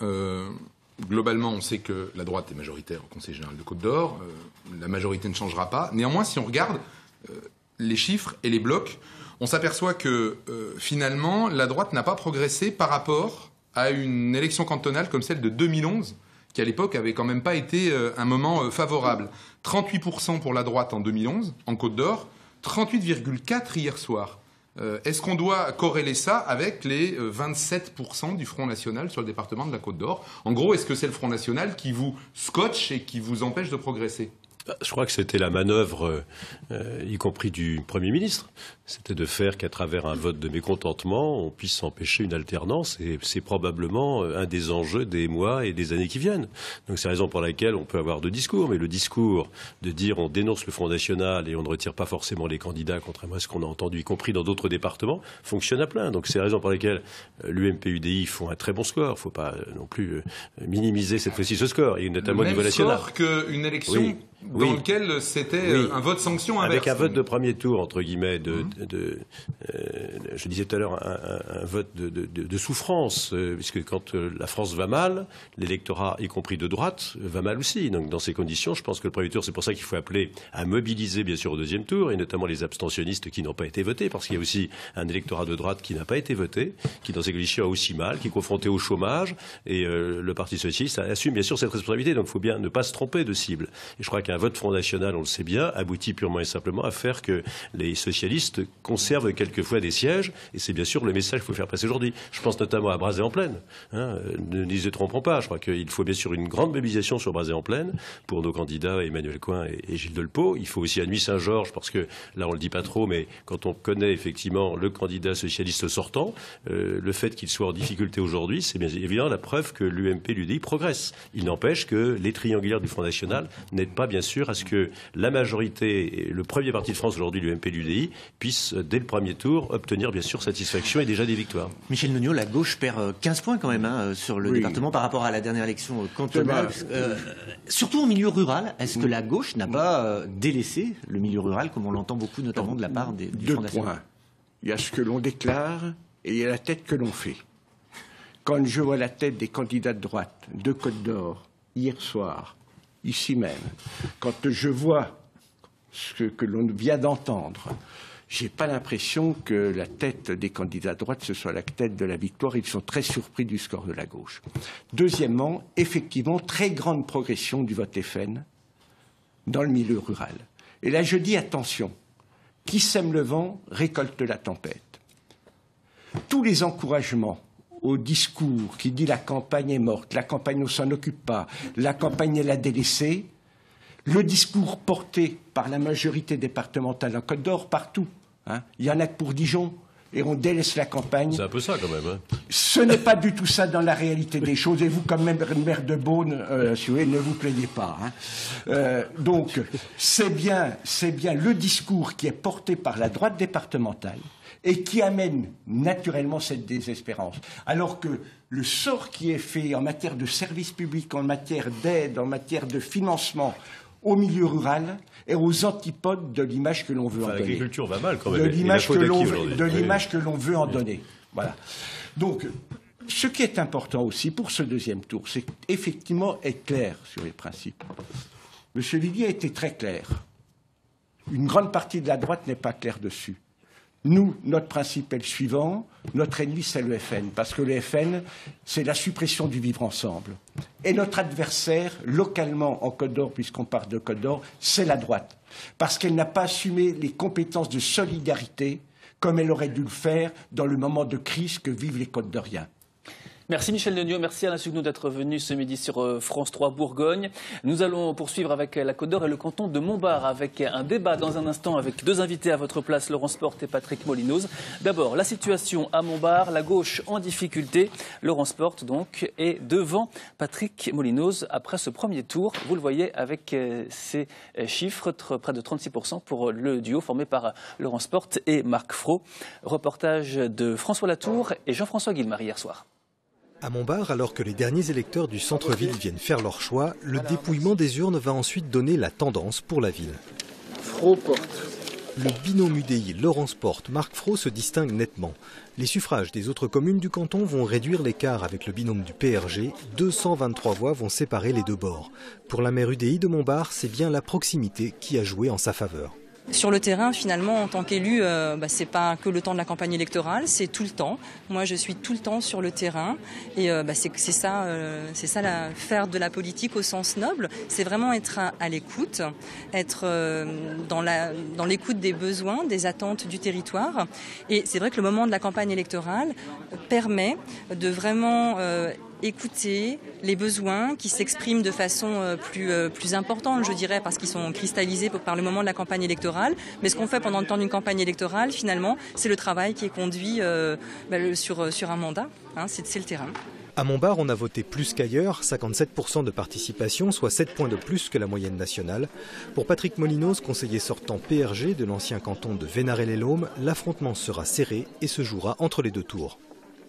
Globalement, on sait que la droite est majoritaire au Conseil général de Côte d'Or. La majorité ne changera pas. Néanmoins, si on regarde les chiffres et les blocs, on s'aperçoit que finalement, la droite n'a pas progressé par rapport à une élection cantonale comme celle de 2011, qui à l'époque avait quand même pas été un moment favorable. 38% pour la droite en 2011, en Côte d'Or, 38,4% hier soir. Est-ce qu'on doit corréler ça avec les 27% du Front National sur le département de la Côte d'Or? En gros, est-ce que c'est le Front National qui vous scotche et qui vous empêche de progresser? Je crois que c'était la manœuvre, y compris du Premier ministre. C'était de faire qu'à travers un vote de mécontentement, on puisse empêcher une alternance. Et c'est probablement un des enjeux des mois et des années qui viennent. Donc c'est la raison pour laquelle on peut avoir deux discours. Mais le discours de dire on dénonce le Front National et on ne retire pas forcément les candidats, contrairement à ce qu'on a entendu, y compris dans d'autres départements, fonctionne à plein. Donc c'est la raison pour laquelle l'UMP-UDI font un très bon score. Il ne faut pas non plus minimiser cette fois-ci ce score. Et notamment au niveau national. Même score qu'une élection... Oui. Dans lequel c'était un vote sanction inverse. Avec un vote de premier tour, entre guillemets, je disais tout à l'heure, un vote de souffrance, puisque quand la France va mal, l'électorat, y compris de droite, va mal aussi. Donc dans ces conditions, je pense que le premier tour, c'est pour ça qu'il faut appeler à mobiliser, bien sûr, au deuxième tour, et notamment les abstentionnistes qui n'ont pas été votés, parce qu'il y a aussi un électorat de droite qui n'a pas été voté, qui dans ces conditions a aussi mal, qui est confronté au chômage, et le Parti socialiste assume bien sûr cette responsabilité. Donc il faut bien ne pas se tromper de cible. Et je crois qu'un vote Front National, on le sait bien, aboutit purement et simplement à faire que les socialistes conservent quelquefois des sièges, et c'est bien sûr le message qu'il faut faire passer aujourd'hui. Je pense notamment à Brazay-en-Plaine. Ne nous y trompons pas. Je crois qu'il faut bien sûr une grande mobilisation sur Brazay-en-Plaine pour nos candidats Emmanuel Coin et Gilles Delpaux. Il faut aussi à Nuit-Saint-Georges, parce que là on le dit pas trop, mais quand on connaît effectivement le candidat socialiste sortant, le fait qu'il soit en difficulté aujourd'hui, c'est bien évidemment la preuve que l'UMP et l'UDI progressent. Il n'empêche que les triangulaires du Front National n'aident pas bien sûr à ce que la majorité, le premier parti de France aujourd'hui, l'UMP et l'UDI, puissent dès le premier tour obtenir bien sûr satisfaction et déjà des victoires. Michel Neugnot, la gauche perd 15 points quand même sur le département par rapport à la dernière élection cantonale. Surtout au milieu rural, est-ce que la gauche n'a pas délaissé le milieu rural, comme on l'entend beaucoup notamment de la part du Front National? 2 points. Il y a ce que l'on déclare et il y a la tête que l'on fait. Quand je vois la tête des candidats de droite de Côte d'Or hier soir, ici même, quand je vois ce que l'on vient d'entendre j'ai pas l'impression que la tête des candidats à droite, ce soit la tête de la victoire. Ils sont très surpris du score de la gauche. Deuxièmement, effectivement, très grande progression du vote FN dans le milieu rural. Et là, je dis attention, qui sème le vent récolte la tempête. Tous les encouragements au discours qui dit la campagne est morte, la campagne ne s'en occupe pas, la campagne est la délaissée, le discours porté par la majorité départementale en Côte d'Or partout, hein, il y en a que pour Dijon, et on délaisse la campagne. C'est un peu ça quand même. Hein. Ce n'est pas du tout ça dans la réalité des choses, et vous, comme même maire de Beaune, si vous voulez, ne vous plaignez pas. Hein. Donc, c'est bien le discours qui est porté par la droite départementale, et qui amène naturellement cette désespérance. Alors que le sort qui est fait en matière de services publics, en matière d'aide, en matière de financement au milieu rural est aux antipodes de l'image que l'on veut en donner. L'agriculture va mal quand même. De l'image que l'on veut en donner. Voilà. Donc, ce qui est important aussi pour ce deuxième tour, c'est qu'effectivement être clair sur les principes. M. Villiers a été très clair. Une grande partie de la droite n'est pas claire dessus. Nous, notre principe est le suivant, notre ennemi c'est le FN, parce que le FN, c'est la suppression du vivre ensemble. Et notre adversaire, localement en Côte d'Or, puisqu'on parle de Côte d'Or, c'est la droite, parce qu'elle n'a pas assumé les compétences de solidarité comme elle aurait dû le faire dans le moment de crise que vivent les Côtes d'Oriens. Merci Michel Neugnot, merci Alain Sugno d'être venu ce midi sur France 3 Bourgogne. Nous allons poursuivre avec la Côte d'Or et le canton de Montbard avec un débat dans un instant avec deux invités à votre place, Laurence Porte et Patrick Molinoz. D'abord, la situation à Montbard, la gauche en difficulté. Laurence Porte donc est devant Patrick Molinoz après ce premier tour. Vous le voyez avec ces chiffres, près de 36% pour le duo formé par Laurence Porte et Marc Fro. Reportage de François Latour et Jean-François Guillemard hier soir. À Montbard, alors que les derniers électeurs du centre-ville viennent faire leur choix, le dépouillement des urnes va ensuite donner la tendance pour la ville. Le binôme UDI Laurence Porte, Marc Fro se distingue nettement. Les suffrages des autres communes du canton vont réduire l'écart avec le binôme du PRG. 223 voix vont séparer les deux bords. Pour la maire UDI de Montbard, c'est bien la proximité qui a joué en sa faveur. Sur le terrain, finalement, en tant qu'élu, c'est pas que le temps de la campagne électorale, c'est tout le temps. Moi, je suis tout le temps sur le terrain, et c'est ça, faire de la politique au sens noble. C'est vraiment être à l'écoute, être dans l'écoute des besoins, des attentes du territoire. Et c'est vrai que le moment de la campagne électorale permet de vraiment écouter les besoins qui s'expriment de façon plus importante, je dirais, parce qu'ils sont cristallisés par le moment de la campagne électorale. Mais ce qu'on fait pendant le temps d'une campagne électorale, finalement, c'est le travail qui est conduit sur un mandat. Hein, c'est le terrain. À Montbard, on a voté plus qu'ailleurs, 57% de participation, soit 7 points de plus que la moyenne nationale. Pour Patrick Molinoz, conseiller sortant PRG de l'ancien canton de Vénarel-et-Laume, l'affrontement sera serré et se jouera entre les deux tours.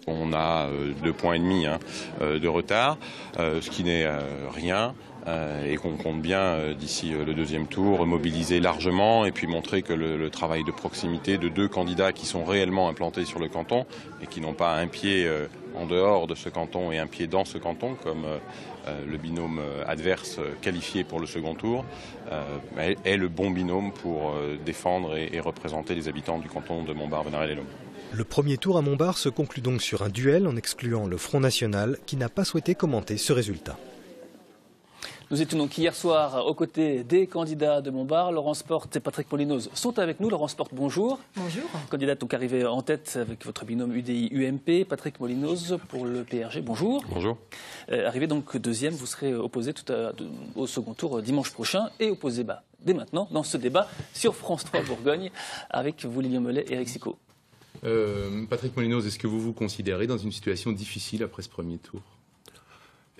On a 2,5 points de retard, ce qui n'est rien, et qu'on compte bien d'ici le deuxième tour mobiliser largement et puis montrer que le travail de proximité de deux candidats qui sont réellement implantés sur le canton et qui n'ont pas un pied en dehors de ce canton et un pied dans ce canton, comme le binôme adverse qualifié pour le second tour, est le bon binôme pour défendre et représenter les habitants du canton de Montbard-Vénarel-et-Laume. Le premier tour à Montbard se conclut donc sur un duel en excluant le Front National qui n'a pas souhaité commenter ce résultat. Nous étions donc hier soir aux côtés des candidats de Montbard. Laurence Porte et Patrick Molinoz sont avec nous. Laurence Porte, bonjour. Bonjour. Candidate donc arrivée en tête avec votre binôme UDI-UMP. Patrick Molinoz pour le PRG, bonjour. Bonjour. Arrivé donc deuxième, vous serez opposé au second tour dimanche prochain et opposé dès maintenant dans ce débat sur France 3 Bourgogne avec vous, Lilian Mollet et Eric Sicot. Patrick Molinoz, est-ce que vous vous considérez dans une situation difficile après ce premier tour ?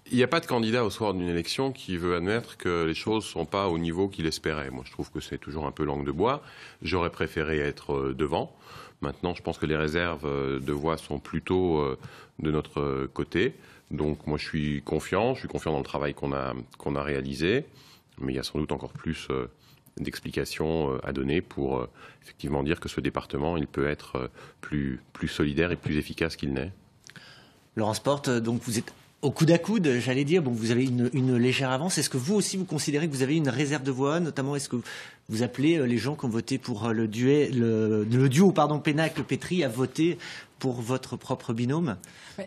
Il n'y a pas de candidat au soir d'une élection qui veut admettre que les choses ne sont pas au niveau qu'il espérait. Moi, je trouve que c'est toujours un peu langue de bois. J'aurais préféré être devant. Maintenant, je pense que les réserves de voix sont plutôt de notre côté. Donc, moi, je suis confiant dans le travail qu'on a réalisé. Mais il y a sans doute encore plus d'explications à donner pour effectivement dire que ce département, il peut être plus solidaire et plus efficace qu'il n'est. Laurence Porte, donc vous êtes au coude à coude, j'allais dire. Bon, vous avez une légère avance. Est-ce que vous aussi, vous considérez que vous avez une réserve de voix? Notamment, est-ce que vous appelez les gens qui ont voté pour le duo Pénac-Petri à voter pour votre propre binôme,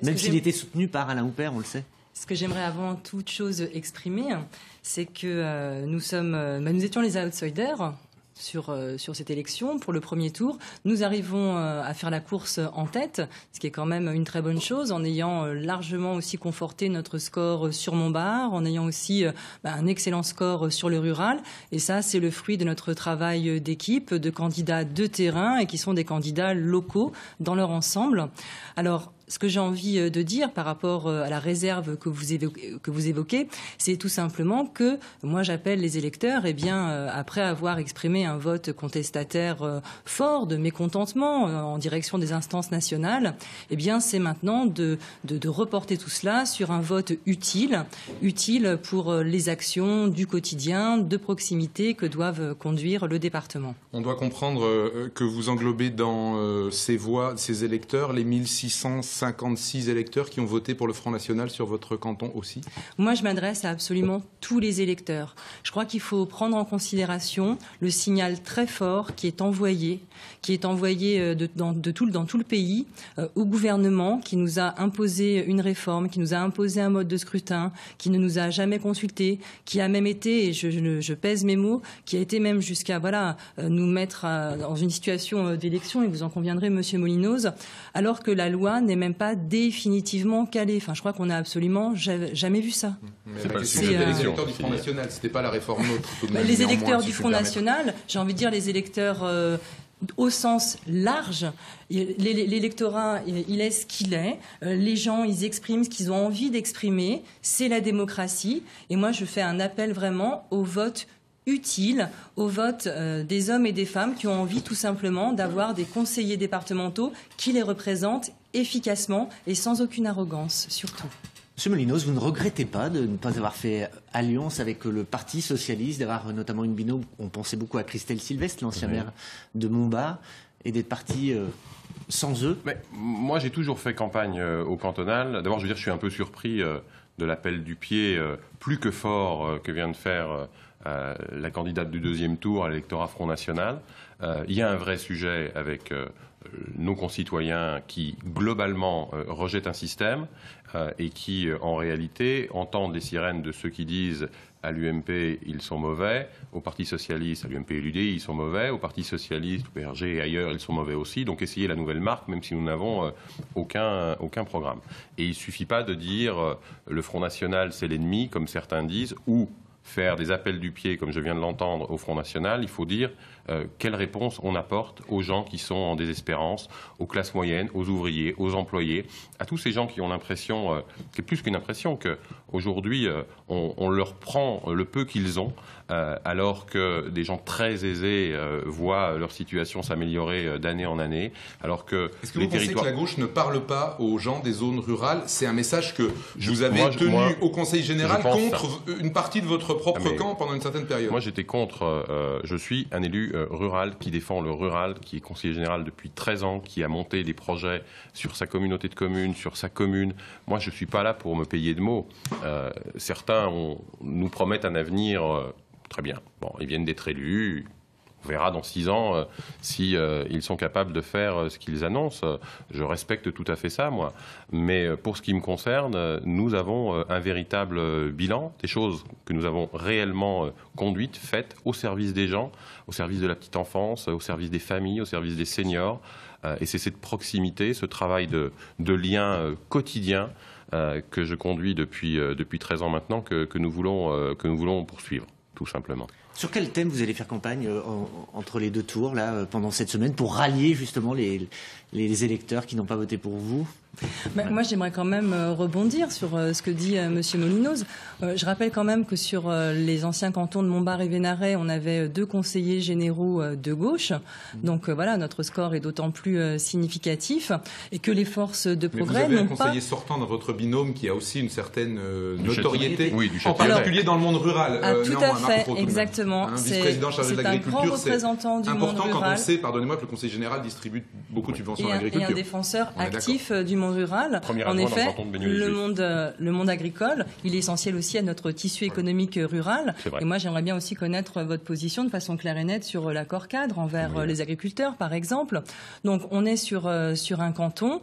même s'il était soutenu par Alain Houpert, on le sait? Ce que j'aimerais avant toute chose exprimer, c'est que nous étions les outsiders sur cette élection pour le premier tour. Nous arrivons à faire la course en tête, ce qui est quand même une très bonne chose, en ayant largement aussi conforté notre score sur Montbard, en ayant aussi un excellent score sur le rural. Et ça, c'est le fruit de notre travail d'équipe, de candidats de terrain et qui sont des candidats locaux dans leur ensemble. Alors, ce que j'ai envie de dire par rapport à la réserve que vous évoquez, c'est tout simplement que moi j'appelle les électeurs, après avoir exprimé un vote contestataire fort de mécontentement en direction des instances nationales, c'est maintenant de reporter tout cela sur un vote utile pour les actions du quotidien, de proximité que doivent conduire le département. On doit comprendre que vous englobez dans ces électeurs les 1656 électeurs qui ont voté pour le Front National sur votre canton aussi? Moi, je m'adresse à absolument tous les électeurs. Je crois qu'il faut prendre en considération le signal très fort qui est envoyé dans tout le pays au gouvernement qui nous a imposé une réforme, qui nous a imposé un mode de scrutin, qui ne nous a jamais consultés, qui a même été, et je pèse mes mots, qui a été même jusqu'à nous mettre dans une situation d'élection, et vous en conviendrez, Monsieur Molinoz, alors que la loi n'est même pas définitivement calée. Enfin, je crois qu'on n'a absolument jamais vu ça. Mais la question des électeurs du Front National, c'était pas la réforme NOTRe. Les électeurs du Front National, j'ai envie de dire les électeurs au sens large. L'électorat, il est ce qu'il est. Les gens, ils expriment ce qu'ils ont envie d'exprimer. C'est la démocratie. Et moi, je fais un appel vraiment au vote utile, au vote des hommes et des femmes qui ont envie tout simplement d'avoir des conseillers départementaux qui les représentent efficacement et sans aucune arrogance, surtout. Monsieur Molinoz, vous ne regrettez pas de ne pas avoir fait alliance avec le Parti socialiste, d'avoir notamment une binôme, on pensait beaucoup à Christelle Sylvestre, l'ancien maire de Montbard, et d'être parti sans eux? Mais moi, j'ai toujours fait campagne au cantonal. D'abord, je suis un peu surpris de l'appel du pied plus que fort que vient de faire la candidate du deuxième tour à l'électorat Front National. Il y a un vrai sujet avec nos concitoyens qui, globalement, rejettent un système et qui, en réalité, entendent les sirènes de ceux qui disent à l'UMP, ils sont mauvais, au Parti Socialiste, à l'UMP et l'UDI, ils sont mauvais, au Parti Socialiste, au PRG et ailleurs, ils sont mauvais aussi. Donc, essayez la nouvelle marque, même si nous n'avons aucun programme. Et il ne suffit pas de dire le Front National, c'est l'ennemi, comme certains disent, ou faire des appels du pied, comme je viens de l'entendre, au Front National. Il faut dire quelle réponse on apporte aux gens qui sont en désespérance, aux classes moyennes, aux ouvriers, aux employés, à tous ces gens qui ont l'impression, qui est plus qu'une impression, qu'aujourd'hui, on leur prend le peu qu'ils ont, alors que des gens très aisés voient leur situation s'améliorer d'année en année, alors que Est-ce que vous pensez que la gauche ne parle pas aux gens des zones rurales? C'est un message que vous avez tenu au Conseil général contre une partie de votre propre camp pendant une certaine période. Moi, j'étais contre. Je suis un élu rural qui défend le rural, qui est conseiller général depuis 13 ans, qui a monté des projets sur sa communauté de communes, sur sa commune. Moi, je ne suis pas là pour me payer de mots. Certains nous promettent un avenir très bien. Bon, ils viennent d'être élus. On verra dans 6 ans si ils sont capables de faire ce qu'ils annoncent. Je respecte tout à fait ça, moi. Mais pour ce qui me concerne, nous avons un véritable bilan, des choses que nous avons réellement conduites, faites au service des gens, au service de la petite enfance, au service des familles, au service des seniors. Et c'est cette proximité, ce travail de lien quotidien que je conduis depuis 13 ans maintenant que nous voulons poursuivre, tout simplement. Sur quel thème vous allez faire campagne entre les deux tours là, pendant cette semaine pour rallier justement les électeurs qui n'ont pas voté pour vous? Moi, j'aimerais quand même rebondir sur ce que dit Monsieur Molinoz. Je rappelle quand même que sur les anciens cantons de Montbard et Vénaret, on avait 2 conseillers généraux de gauche. Donc voilà, notre score est d'autant plus significatif et que les forces de progrès n'ont pas... Mais vous avez un conseiller sortant dans votre binôme qui a aussi une certaine notoriété, en particulier dans le monde rural. Tout à fait, exactement. Un vice-président chargé de l'agriculture, c'est important du monde rural. Quand on sait, pardonnez-moi, que le Conseil général distribue beaucoup de subventions à l'agriculture. Et un défenseur actif du monde monde rural. En effet, le monde agricole, il est essentiel aussi à notre tissu économique rural. Et moi, j'aimerais bien aussi connaître votre position de façon claire et nette sur l'accord cadre envers les agriculteurs, par exemple. Donc, on est sur un canton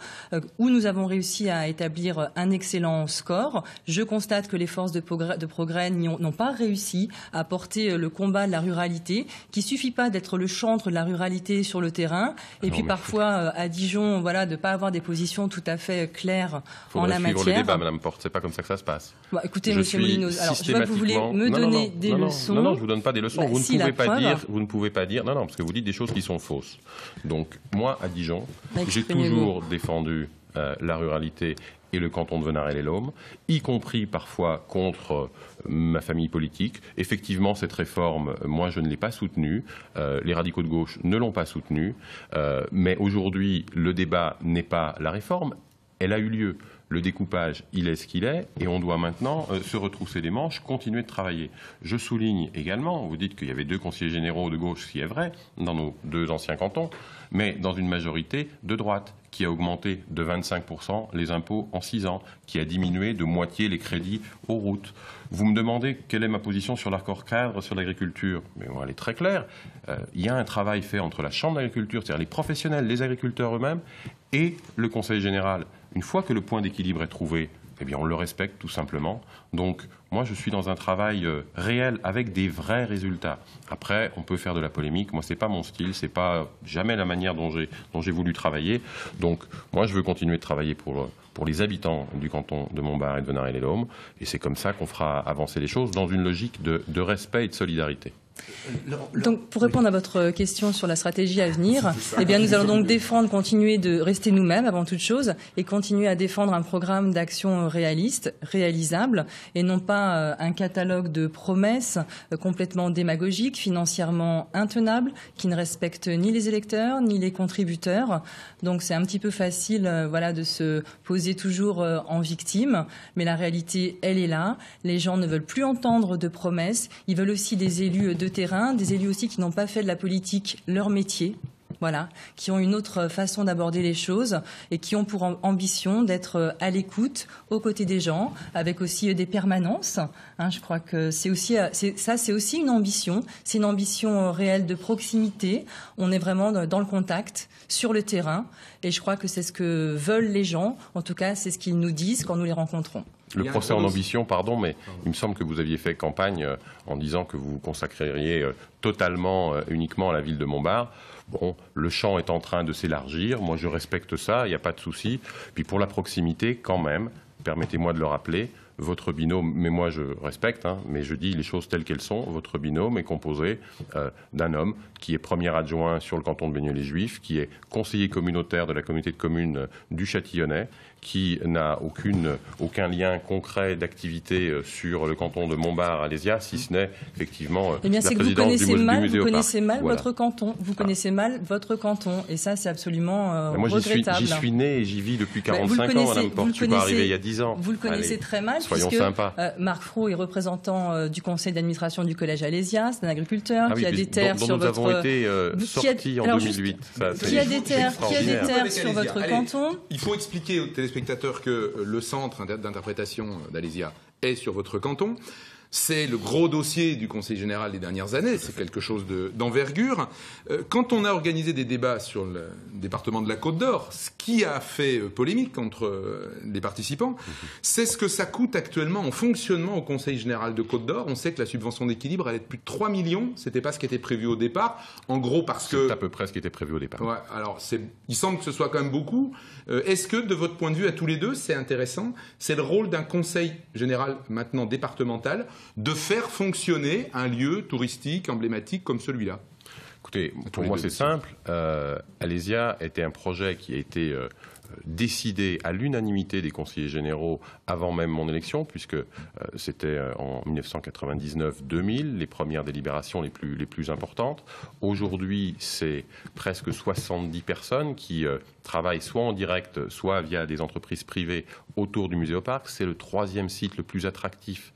où nous avons réussi à établir un excellent score. Je constate que les forces de progrès n'ont pas réussi à porter le combat de la ruralité, qu'il suffit pas d'être le chantre de la ruralité sur le terrain, et puis parfois à Dijon, voilà, de ne pas avoir des positions tout à fait claires en la matière. Faudrait suivre le débat, Madame Porte, c'est pas comme ça que ça se passe. Bon, écoutez, Monsieur Molinos, alors je vois que vous voulez me donner des leçons. Non, je vous donne pas des leçons. Vous ne pouvez pas dire, non, parce que vous dites des choses qui sont fausses. Donc, moi, à Dijon, j'ai toujours défendu la ruralité et le canton de Venarey-les-Laumes, y compris parfois contre ma famille politique. Effectivement, cette réforme, moi, je ne l'ai pas soutenue. Les radicaux de gauche ne l'ont pas soutenue. Mais aujourd'hui, le débat n'est pas la réforme. Elle a eu lieu. Le découpage, il est ce qu'il est, et on doit maintenant se retrousser les manches, continuer de travailler. Je souligne également, vous dites qu'il y avait 2 conseillers généraux de gauche, ce qui est vrai, dans nos 2 anciens cantons, mais dans une majorité de droite, qui a augmenté de 25% les impôts en 6 ans, qui a diminué de moitié les crédits aux routes. Vous me demandez quelle est ma position sur l'accord cadre sur l'agriculture. Mais bon, elle est très claire. Il y a un travail fait entre la Chambre d'agriculture, c'est-à-dire les professionnels, les agriculteurs eux-mêmes, et le Conseil général. Une fois que le point d'équilibre est trouvé, eh bien, on le respecte tout simplement. Donc, moi, je suis dans un travail réel avec des vrais résultats. Après, on peut faire de la polémique. Moi, c'est pas mon style, c'est pas jamais la manière dont j'ai voulu travailler. Donc, moi, je veux continuer de travailler pour les habitants du canton de Montbard et de Venarey-les-Laumes. Et c'est comme ça qu'on fera avancer les choses dans une logique de respect et de solidarité. Donc, pour répondre à votre question sur la stratégie à venir, eh bien, nous allons donc continuer de rester nous-mêmes avant toute chose et continuer à défendre un programme d'action réaliste, réalisable, et non pas un catalogue de promesses complètement démagogiques, financièrement intenables, qui ne respectent ni les électeurs ni les contributeurs. Donc, c'est un petit peu facile, de se poser toujours en victime, mais la réalité, elle est là. Les gens ne veulent plus entendre de promesses. Ils veulent aussi des élus de terrain, des élus aussi qui n'ont pas fait de la politique leur métier, qui ont une autre façon d'aborder les choses et qui ont pour ambition d'être à l'écoute, aux côtés des gens, avec aussi des permanences. Je crois que c'est aussi une ambition. C'est une ambition réelle de proximité. On est vraiment dans le contact, sur le terrain, et je crois que c'est ce que veulent les gens. En tout cas, c'est ce qu'ils nous disent quand nous les rencontrons. Le procès en ambition, pardon, mais il me semble que vous aviez fait campagne en disant que vous vous consacreriez totalement, uniquement à la ville de Montbard. Bon, le champ est en train de s'élargir. Moi, je respecte ça, il n'y a pas de souci. Puis pour la proximité, quand même, permettez-moi de le rappeler, votre binôme, mais moi je respecte, mais je dis les choses telles qu'elles sont, votre binôme est composé d'un homme qui est premier adjoint sur le canton de Baigneux-les-Juifs, qui est conseiller communautaire de la communauté de communes du Châtillonnais, qui n'a aucun lien concret d'activité sur le canton de Montbard-Alésia, si ce n'est effectivement la présidence du musée Vous connaissez mal votre canton. Vous connaissez mal votre canton. Et ça, c'est absolument regrettable. J'y suis né et j'y vis depuis 45 ans, Madame Porte. Je suis pas arrivé il y a 10 ans. Vous le connaissez très mal, soyons puisque sympas. Marc Fro est représentant du conseil d'administration du collège Alésia. C'est un agriculteur qui a des terres sur votre... Nous avons été sortis en 2008. Qui a des terres sur votre canton. Il faut expliquer aux téléspectateurs que le centre d'interprétation d'Alésia est sur votre canton. C'est le gros dossier du Conseil général des dernières années, c'est quelque chose d'envergure. Quand on a organisé des débats sur le département de la Côte d'Or, ce qui a fait polémique entre les participants, c'est ce que ça coûte actuellement en fonctionnement au Conseil général de Côte d'Or. On sait que la subvention d'équilibre allait être plus de 3 millions, c'était pas ce qui était prévu au départ. En gros, parce que... C'est à peu près ce qui était prévu au départ. Ouais, alors, il semble que ce soit quand même beaucoup. Est-ce que, de votre point de vue à tous les deux, c'est intéressant, c'est le rôle d'un Conseil général maintenant départemental de faire fonctionner un lieu touristique emblématique comme celui-là? Écoutez, pour moi c'est simple. Alésia était un projet qui a été décidé à l'unanimité des conseillers généraux avant même mon élection, puisque c'était en 1999-2000, les premières délibérations les plus importantes. Aujourd'hui, c'est presque 70 personnes qui travaillent soit en direct, soit via des entreprises privées autour du Muséoparc. C'est le 3e site le plus attractif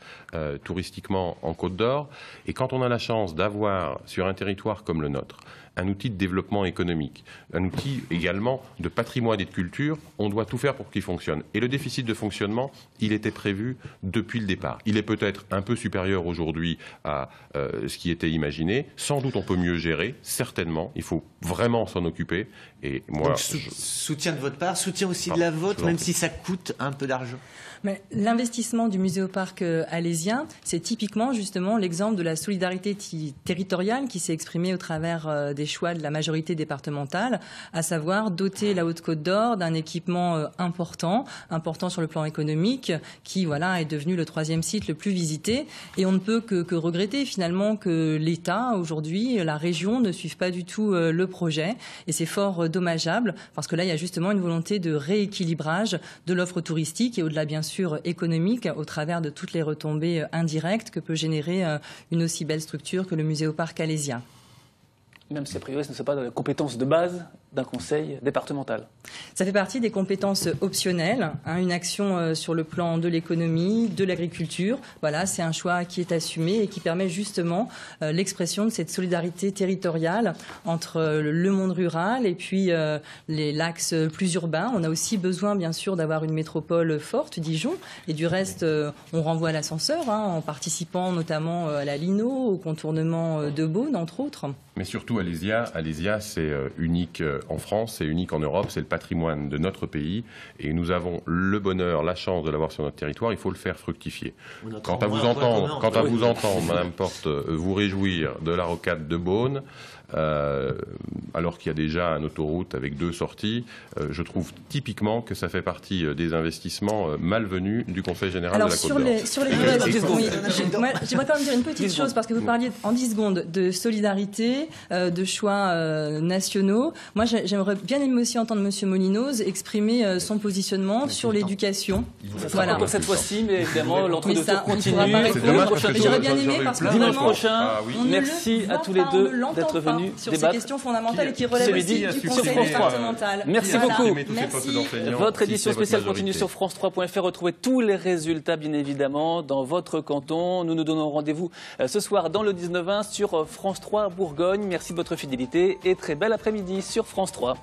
touristiquement en Côte d'Or. Et quand on a la chance d'avoir, sur un territoire comme le nôtre, un outil de développement économique, un outil également de patrimoine et de culture. On doit tout faire pour qu'il fonctionne. Et le déficit de fonctionnement, il était prévu depuis le départ. Il est peut-être un peu supérieur aujourd'hui à ce qui était imaginé. Sans doute on peut mieux gérer, certainement. Il faut vraiment s'en occuper. Et moi, donc, soutien de votre part, soutien aussi de la vôtre, même si ça coûte un peu d'argent. Mais l'investissement du Muséoparc alésien, c'est typiquement justement l'exemple de la solidarité territoriale qui s'est exprimée au travers des choix de la majorité départementale, à savoir doter la Haute-Côte d'Or d'un équipement important sur le plan économique, qui est devenu le 3e site le plus visité. Et on ne peut que regretter finalement que l'État, aujourd'hui, la région, ne suivent pas du tout le projet. Et c'est fort dommageable, parce que là, il y a justement une volonté de rééquilibrage de l'offre touristique et au-delà, bien sûr, économique, au travers de toutes les retombées indirectes que peut générer une aussi belle structure que le Muséoparc alésien. Même si a priori ce ne sont pas la compétence de base d'un conseil départemental. Ça fait partie des compétences optionnelles, une action sur le plan de l'économie, de l'agriculture. Voilà, c'est un choix qui est assumé et qui permet justement l'expression de cette solidarité territoriale entre le monde rural et puis l'axe plus urbain. On a aussi besoin, bien sûr, d'avoir une métropole forte, Dijon, et du reste, on renvoie à l'ascenseur, en participant notamment à la Lino, au contournement de Beaune, entre autres. Mais surtout, Alésia, c'est unique en France, c'est unique en Europe, c'est le patrimoine de notre pays. Et nous avons le bonheur, la chance de l'avoir sur notre territoire, il faut le faire fructifier. Quant à vous entendre, Madame Porte, vous réjouir de la rocade de Beaune, alors qu'il y a déjà une autoroute avec 2 sorties, je trouve typiquement que ça fait partie des investissements malvenus du Conseil général de la Côte d'Or. J'aimerais quand même dire une petite chose, parce que vous parliez en 10 secondes de solidarité, de choix nationaux. Moi, j'aimerais bien aimer aussi entendre M. Molinoz exprimer son positionnement sur l'éducation. Ça sera pas pour cette fois-ci, mais évidemment, l'entre-deux-tours continue. J'aurais bien aimé, parce que dimanche prochain, merci à tous les deux d'être venus sur ces questions fondamentales et qui relèvent aussi du Conseil départemental. Merci beaucoup. Merci. Votre édition spéciale continue sur France3.fr. Retrouvez tous les résultats, bien évidemment, dans votre canton. Nous nous donnons rendez-vous ce soir dans le 19-20 sur France 3 Bourgogne. Merci de votre fidélité et très bel après-midi sur France 3.